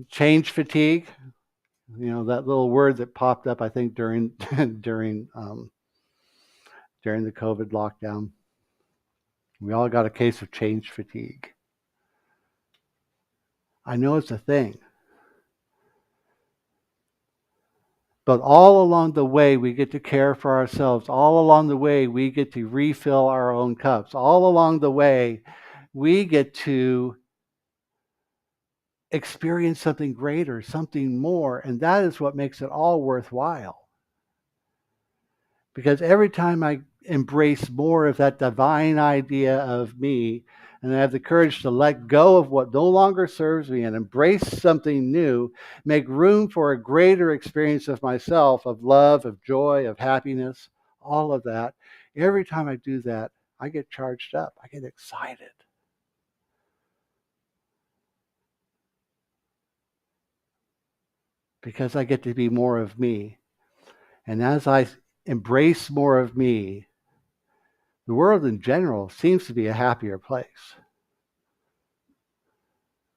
Change fatigue. That little word that popped up, I think, during during the COVID lockdown. We all got a case of change fatigue. I know it's a thing. But all along the way, we get to care for ourselves. All along the way, we get to refill our own cups. All along the way, we get to experience something greater, something more. And that is what makes it all worthwhile. Because every time I embrace more of that divine idea of me, and I have the courage to let go of what no longer serves me and embrace something new, make room for a greater experience of myself, of love, of joy, of happiness, all of that. Every time I do that, I get charged up. I get excited. Because I get to be more of me. And as I embrace more of me, the world in general seems to be a happier place.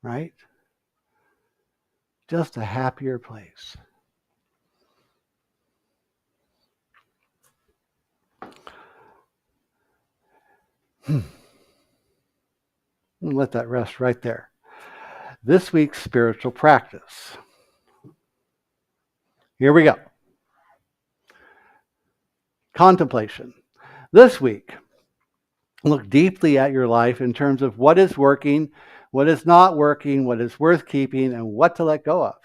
Right? Just a happier place. Let that rest right there. This week's spiritual practice. Here we go. Contemplation. This week, look deeply at your life in terms of what is working, what is not working, what is worth keeping, and what to let go of.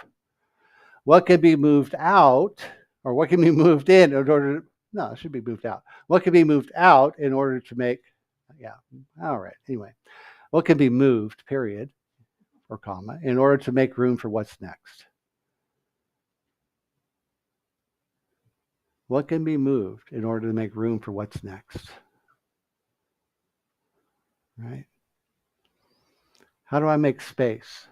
What can be moved out, or what can be moved in order to, no, it should be moved out. What can be moved out in order to make, all right, anyway. What can be moved, period, or comma, in order to make room for what's next? What can be moved in order to make room for what's next? Right? How do I make space?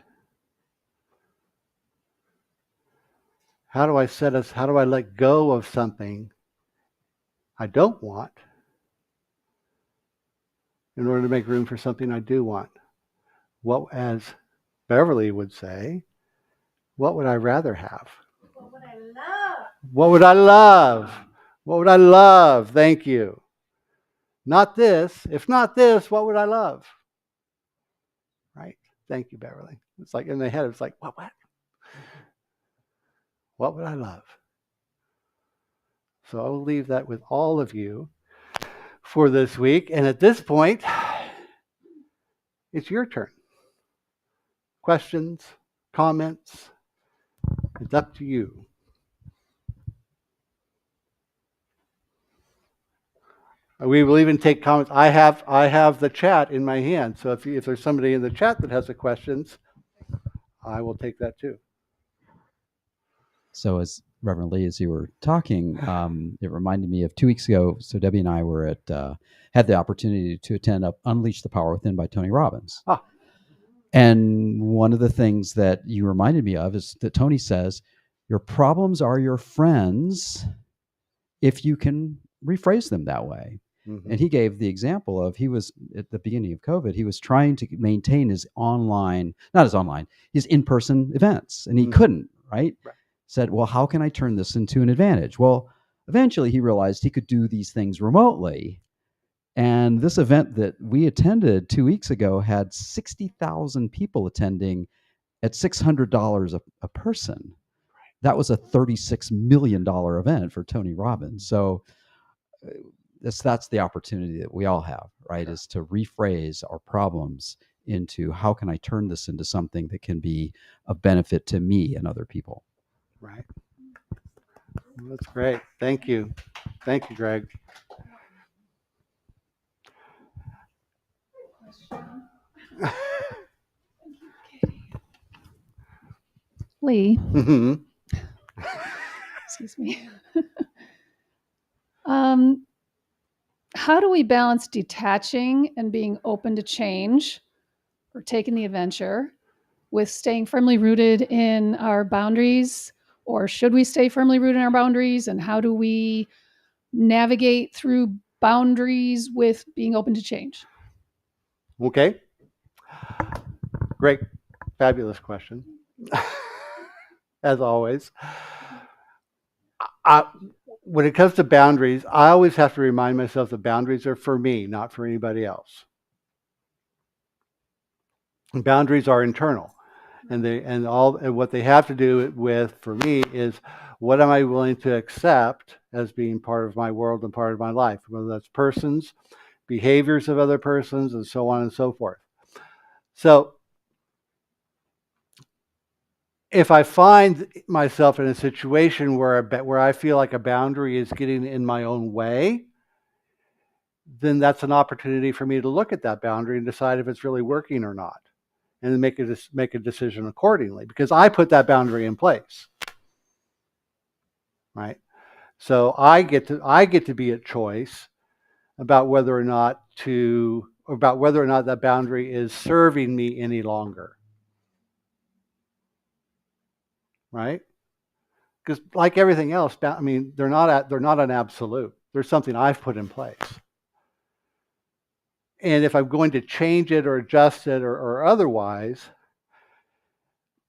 How do I let go of something I don't want in order to make room for something I do want? What, as Beverly would say, what would I rather have?
What would I love?
What would I love? What would I love? Thank you. Not this. If not this, what would I love? Right? Thank you, Beverly. It's like in the head, it's like, what? What would I love? So I'll leave that with all of you for this week. And at this point, it's your turn. Questions, comments, it's up to you. We will even take comments. I have the chat in my hand. So if there's somebody in the chat that has the questions, I will take that too.
So as Reverend Lee, as you were talking, it reminded me of 2 weeks ago. So Debbie and I were had the opportunity to attend Unleash the Power Within by Tony Robbins.
Ah.
And one of the things that you reminded me of is that Tony says, your problems are your friends if you can rephrase them that way. Mm-hmm. And he gave the example of, he was at the beginning of COVID, he was trying to maintain his his in-person events, and he couldn't, right? Said, well, how can I turn this into an advantage? Well, eventually he realized he could do these things remotely. And this event that we attended 2 weeks ago had 60,000 people attending at $600 a person. That was a $36 million event for Tony Robbins. So that's the opportunity that we all have, right? Is to rephrase our problems into, how can I turn this into something that can be of benefit to me and other people?
Right. That's great. Thank you. Thank you, Greg.
Lee.
Mm-hmm.
Excuse me. How do we balance detaching and being open to change or taking the adventure with staying firmly rooted in our boundaries? Or should we stay firmly rooted in our boundaries? And how do we navigate through boundaries with being open to change?
Okay. Great. Fabulous question. As always. When it comes to boundaries, I always have to remind myself that boundaries are for me, not for anybody else. And boundaries are internal. And what they have to do with, for me, is What am I willing to accept as being part of my world and part of my life, whether that's persons, behaviors of other persons, and so on and so forth. So if I find myself in a situation where I feel like a boundary is getting in my own way, then that's an opportunity for me to look at that boundary and decide if it's really working or not, and then make a decision accordingly, because I put that boundary in place, right? So I get to be at choice about whether or not that boundary is serving me any longer, right? Because like everything else, I mean, they're not an absolute. There's something I've put in place. And if I'm going to change it or adjust it or otherwise,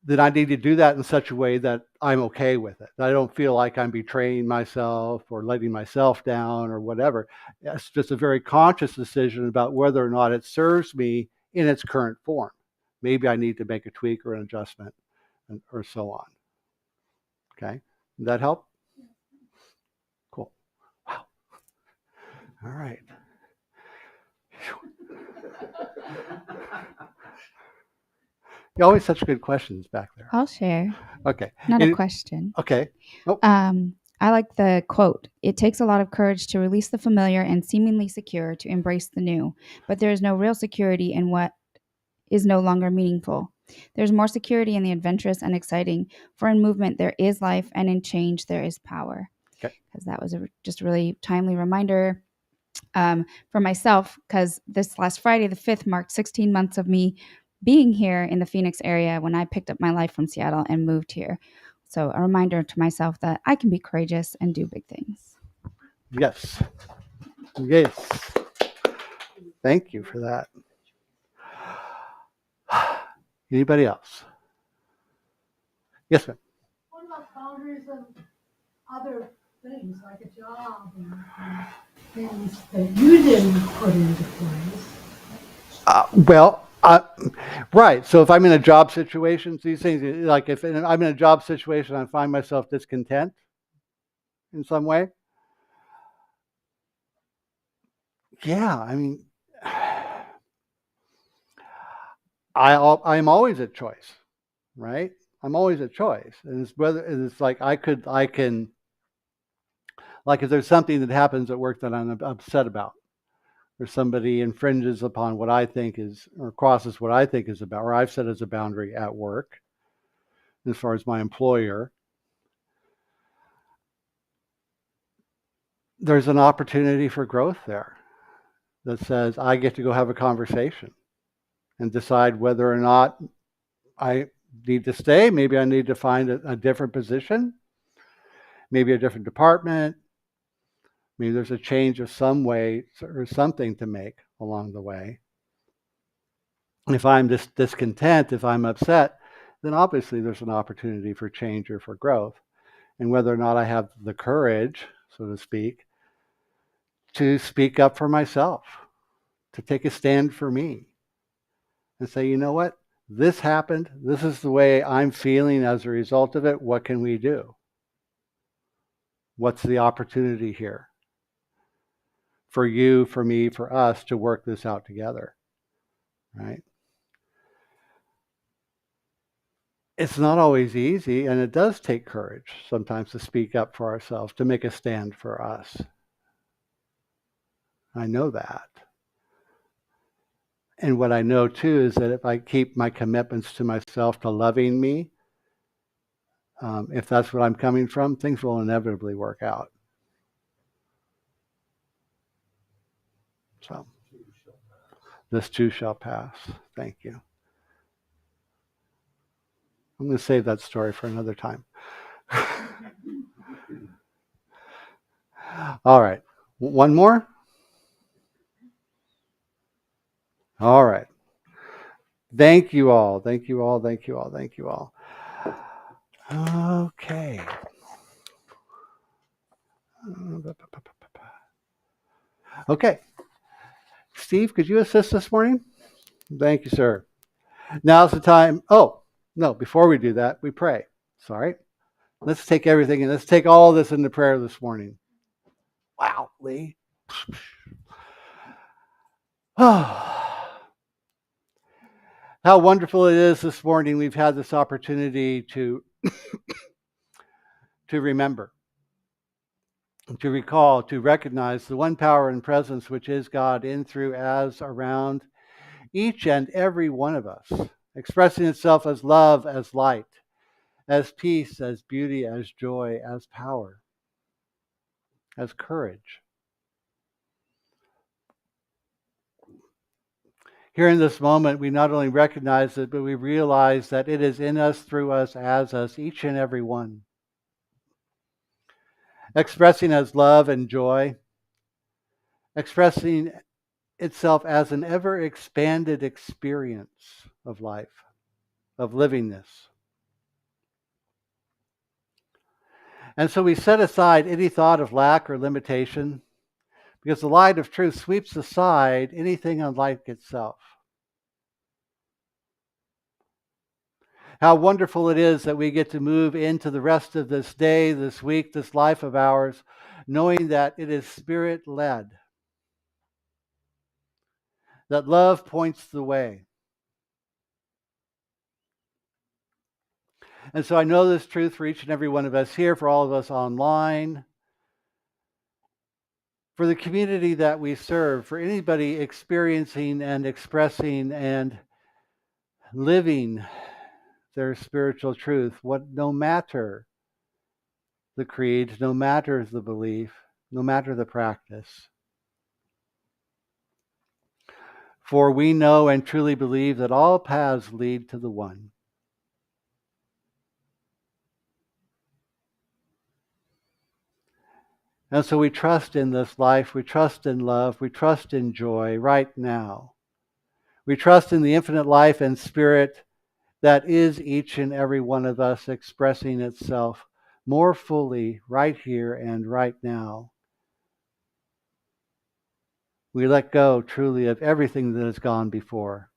then I need to do that in such a way that I'm okay with it. That I don't feel like I'm betraying myself or letting myself down or whatever. It's just a very conscious decision about whether or not it serves me in its current form. Maybe I need to make a tweak or an adjustment or so on. Okay? Does that help? Cool. Wow. All right. You always such good questions back there.
I'll share.
Okay.
Not a question.
Okay. Oh.
I like the quote. It takes a lot of courage to release the familiar and seemingly secure to embrace the new, but there is no real security in what is no longer meaningful. There's more security in the adventurous and exciting, for in movement there is life, and in change there is power.
Okay.
Because that was just a really timely reminder for myself, because this last Friday, the 5th, marked 16 months of me being here in the Phoenix area when I picked up my life from Seattle and moved here. So a reminder to myself that I can be courageous and do big things.
Yes. Yes. Thank you for that. Anybody else? Yes, ma'am.
What about boundaries of other things, like a job and things that you didn't put into place?
Right. So if I'm in a job situation, these things, like if I'm in a job situation, I find myself discontent in some way. Yeah, I mean, I'm always at choice, right? I'm always at choice, and it's like I can, like if there's something that happens at work that I'm upset about, or somebody infringes upon what I think is, or crosses what I think is about, or I've set as a boundary at work, as far as my employer, there's an opportunity for growth there that says I get to go have a conversation and decide whether or not I need to stay. Maybe I need to find a different position, maybe a different department. Maybe there's a change of some way or something to make along the way. And if I'm discontent, if I'm upset, then obviously there's an opportunity for change or for growth. And whether or not I have the courage, so to speak up for myself, to take a stand for me and say, you know what, this happened. This is the way I'm feeling as a result of it. What can we do? What's the opportunity here for you, for me, for us to work this out together, right? It's not always easy, and it does take courage sometimes to speak up for ourselves, to make a stand for us. I know that. And what I know too is that if I keep my commitments to myself to loving me, if that's what I'm coming from, things will inevitably work out. So, this too shall pass. Thank you. I'm going to save that story for another time. All right. One more? All right. Thank you all. Thank you all. Thank you all. Thank you all. Okay. Okay. Steve, could you assist this morning? Thank you, sir. Now's the time. Oh, no, before we do that, we pray. Sorry. Let's take everything and let's take all this into prayer this morning. Wow, Lee. How wonderful it is this morning we've had this opportunity to remember, to recall, to recognize the one power and presence which is God in, through, as, around each and every one of us, expressing itself as love, as light, as peace, as beauty, as joy, as power, as courage. Here in this moment, we not only recognize it, but we realize that it is in us, through us, as us, each and every one. Expressing as love and joy, expressing itself as an ever expanded experience of life, of livingness. And so we set aside any thought of lack or limitation, because the light of truth sweeps aside anything unlike itself. How wonderful it is that we get to move into the rest of this day, this week, this life of ours, knowing that it is Spirit-led, that love points the way. And so I know this truth for each and every one of us here, for all of us online, for the community that we serve, for anybody experiencing and expressing and living their spiritual truth, no matter the creed, no matter the belief, no matter the practice. For we know and truly believe that all paths lead to the one. And so we trust in this life, we trust in love, we trust in joy right now. We trust in the infinite life and spirit that is each and every one of us, expressing itself more fully right here and right now. We let go truly of everything that has gone before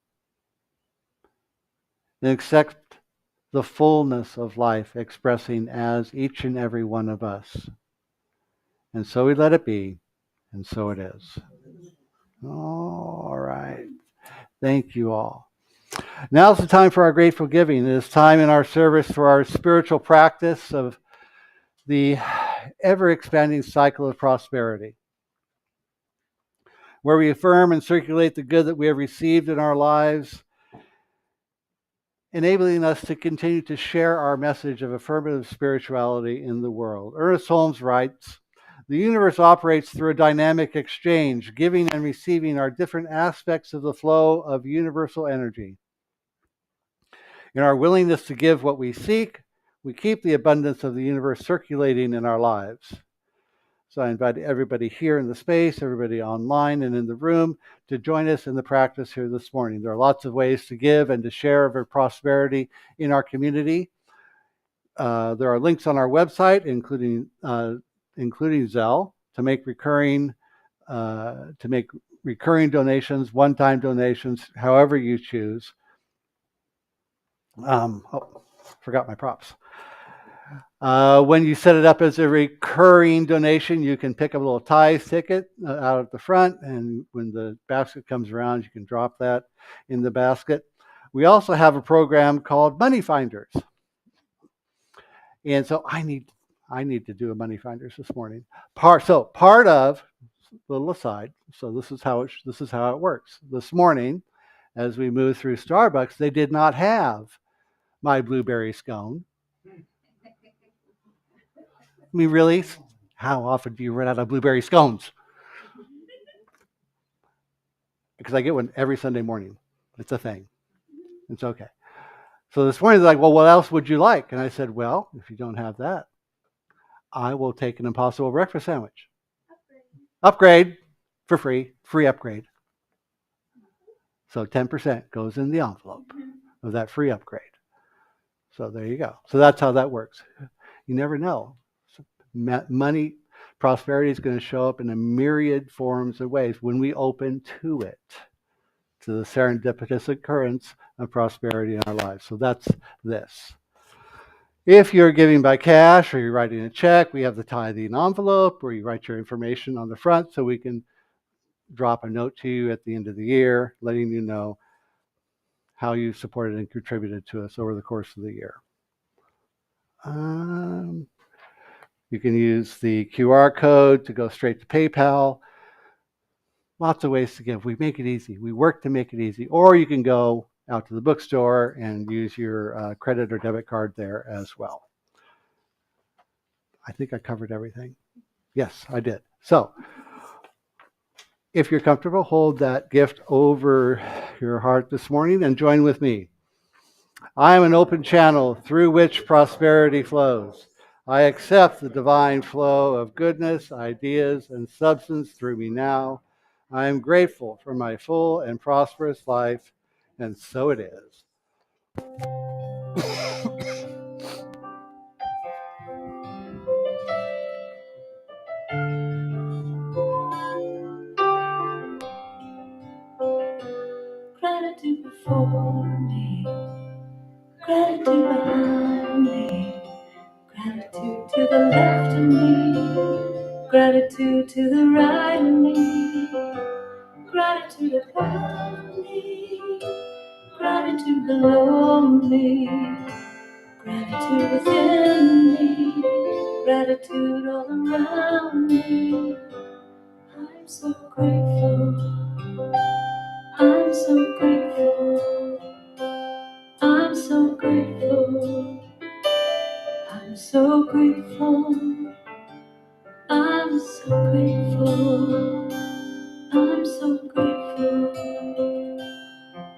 and accept the fullness of life expressing as each and every one of us. And so we let it be, and so it is. All right. Thank you all. Now's the time for our grateful giving. It is time in our service for our spiritual practice of the ever-expanding cycle of prosperity, where we affirm and circulate the good that we have received in our lives, enabling us to continue to share our message of affirmative spirituality in the world. Ernest Holmes writes, "The universe operates through a dynamic exchange. Giving and receiving are different aspects of the flow of universal energy. In our willingness to give what we seek, we keep the abundance of the universe circulating in our lives." So I invite everybody here in the space, everybody online and in the room, to join us in the practice here this morning. There are lots of ways to give and to share of our prosperity in our community. There are links on our website, including Zelle, to make recurring donations, one-time donations, however you choose. Forgot my props. When you set it up as a recurring donation, you can pick up a little tithe ticket out at the front, and when the basket comes around, you can drop that in the basket. We also have a program called Money Finders, and so I need to do a Money Finders this morning. Part of, little aside. So this is how it works. This morning, as we moved through Starbucks, they did not have my blueberry scone. I mean, really? How often do you run out of blueberry scones? Because I get one every Sunday morning. It's a thing. It's okay. So this morning, they're like, "Well, what else would you like?" And I said, "Well, if you don't have that, I will take an Impossible breakfast sandwich. Upgrade for free upgrade." So 10% goes in the envelope of that free upgrade. So there you go. So that's how that works. You never know. Money, prosperity is going to show up in a myriad forms of ways when we open to it, to the serendipitous occurrence of prosperity in our lives. So that's this. If you're giving by cash or you're writing a check, we have the tithing envelope where you write your information on the front so we can drop a note to you at the end of the year, letting you know how you supported and contributed to us over the course of the year. You can use the QR code to go straight to PayPal. Lots of ways to give. We make it easy. We work to make it easy. Or you can go out to the bookstore and use your credit or debit card there as well. I think I covered everything. Yes, I did. So if you're comfortable, hold that gift over your heart this morning and join with me. I am an open channel through which prosperity flows. I accept the divine flow of goodness, ideas, and substance through me now. I am grateful for my full and prosperous life, and so it is.
Gratitude before me, gratitude behind me, gratitude to the left of me, gratitude to the right of me, gratitude above me, gratitude below me, gratitude within me, gratitude all around me. I'm so grateful, I'm so grateful, I'm so grateful, I'm so grateful, I'm so grateful, I'm so grateful,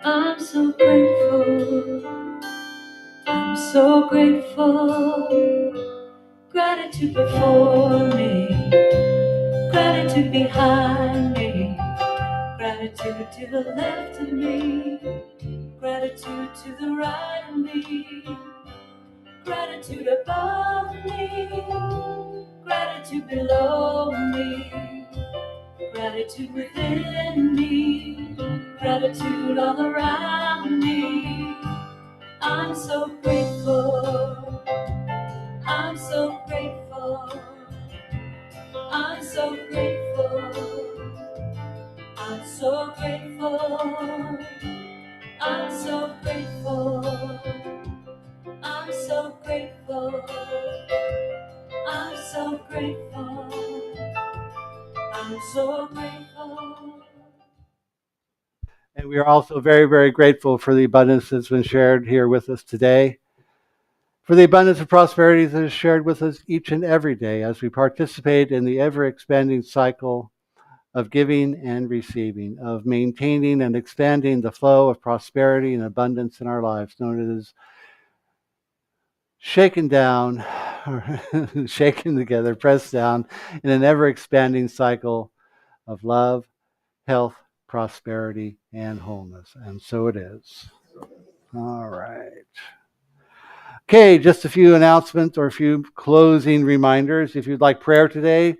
I'm so grateful, I'm so grateful. Gratitude before me, gratitude behind me, gratitude to the left of me, gratitude to the right of me, gratitude above me, gratitude below me, gratitude within me, gratitude all around me. I'm so grateful, I'm so grateful, I'm so grateful, I'm so grateful, I'm so grateful, I'm so grateful, I'm so grateful, I'm so grateful.
And we are also very, very grateful for the abundance that's been shared here with us today, for the abundance of prosperity that is shared with us each and every day as we participate in the ever-expanding cycle of giving and receiving, of maintaining and expanding the flow of prosperity and abundance in our lives, known as shaken down, shaken together, pressed down in an ever-expanding cycle of love, health, prosperity, and wholeness. And so it is. All right. Okay, just a few announcements or a few closing reminders. If you'd like prayer today,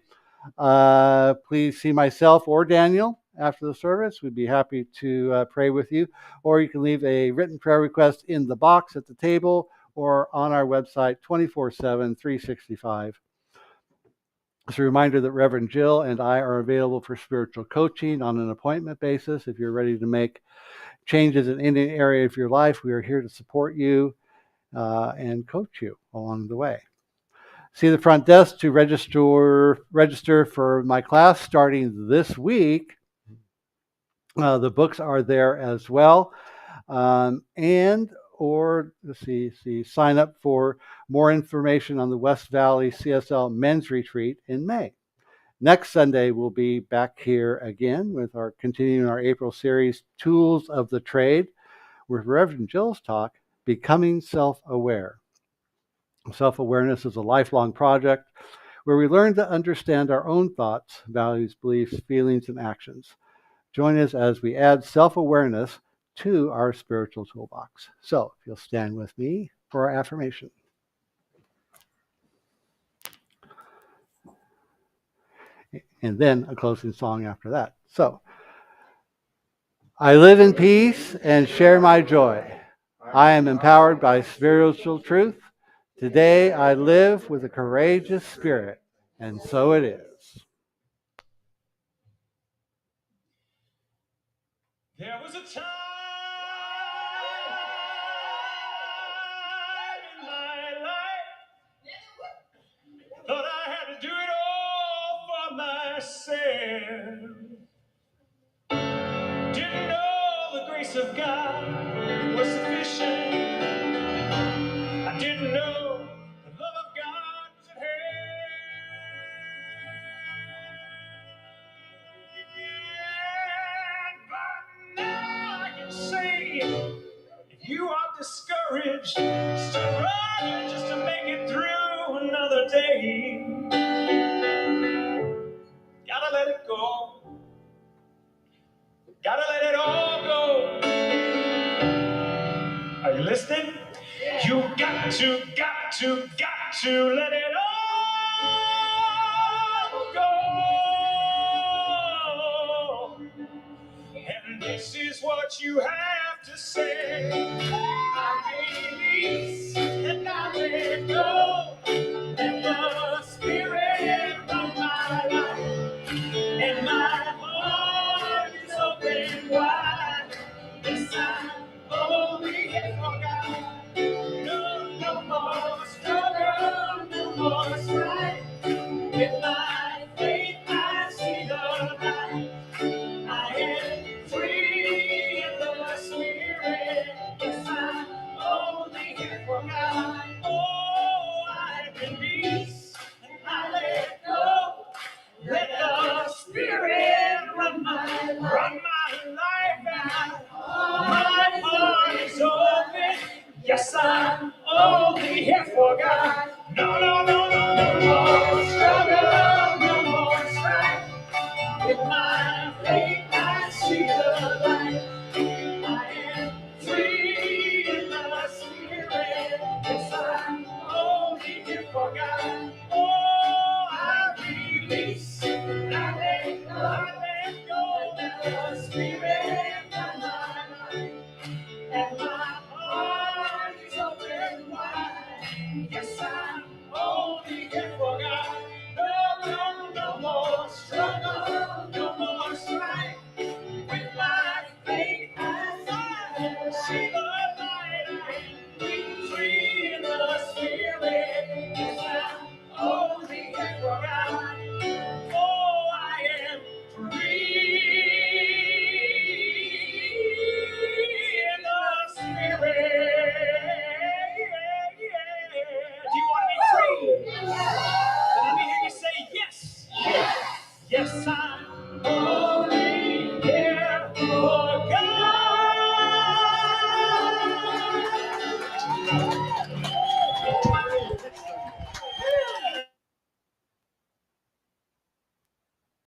please see myself or Daniel after the service. We'd be happy to pray with you. Or you can leave a written prayer request in the box at the table or on our website 24/7, 365. It's a reminder that Reverend Jill and I are available for spiritual coaching on an appointment basis. If you're ready to make changes in any area of your life, we are here to support you and coach you along the way. See the front desk to register for my class starting this week. The books are there as well. Sign up for more information on the West Valley CSL Men's Retreat in May. Next Sunday, we'll be back here again with continuing our April series, Tools of the Trade, with Reverend Jill's talk, Becoming Self-Aware. Self-awareness is a lifelong project where we learn to understand our own thoughts, values, beliefs, feelings, and actions. Join us as we add self-awareness to our spiritual toolbox. So, if you'll stand with me for our affirmation. And then a closing song after that. So, I live in peace and share my joy. I am empowered by spiritual truth Today I live with a courageous spirit, and so it is.
There was a time in my life, thought I had to do it all for myself. Didn't know the grace of God was sufficient. I didn't know the love of God was at hand. But now I can say, if you are discouraged, struggling just to make it through another day, gotta let it go. Gotta let it all go. Are you listening? You got to let it all go. And this is what you have to say. I release and I let go. Let the Spirit of my life and my heart is open wide. Yes, I'm only here for God. No more struggle, no more strife. With my faith, I see the light. I am free in the Spirit. Yes, I'm only here for God. Oh, I release and I let go. Let the Spirit run my life, and my heart is open. Yes, I'm only here for God. No more struggle, no more strife. With my faith, I see the light. I am free in the Spirit. Yes, I'm only here for God. Oh, I release. I let go. Let the Spirit of my life. And my heart is open wide. Yes, I'm only here for God. No more struggle, no more strife. With my faith, I see the light. I'm free in the Spirit. Yes, I'm only here for God. Oh, I am free in the Spirit. Do you want to be free? Then let me hear you say yes. Yes, I'm only here for God.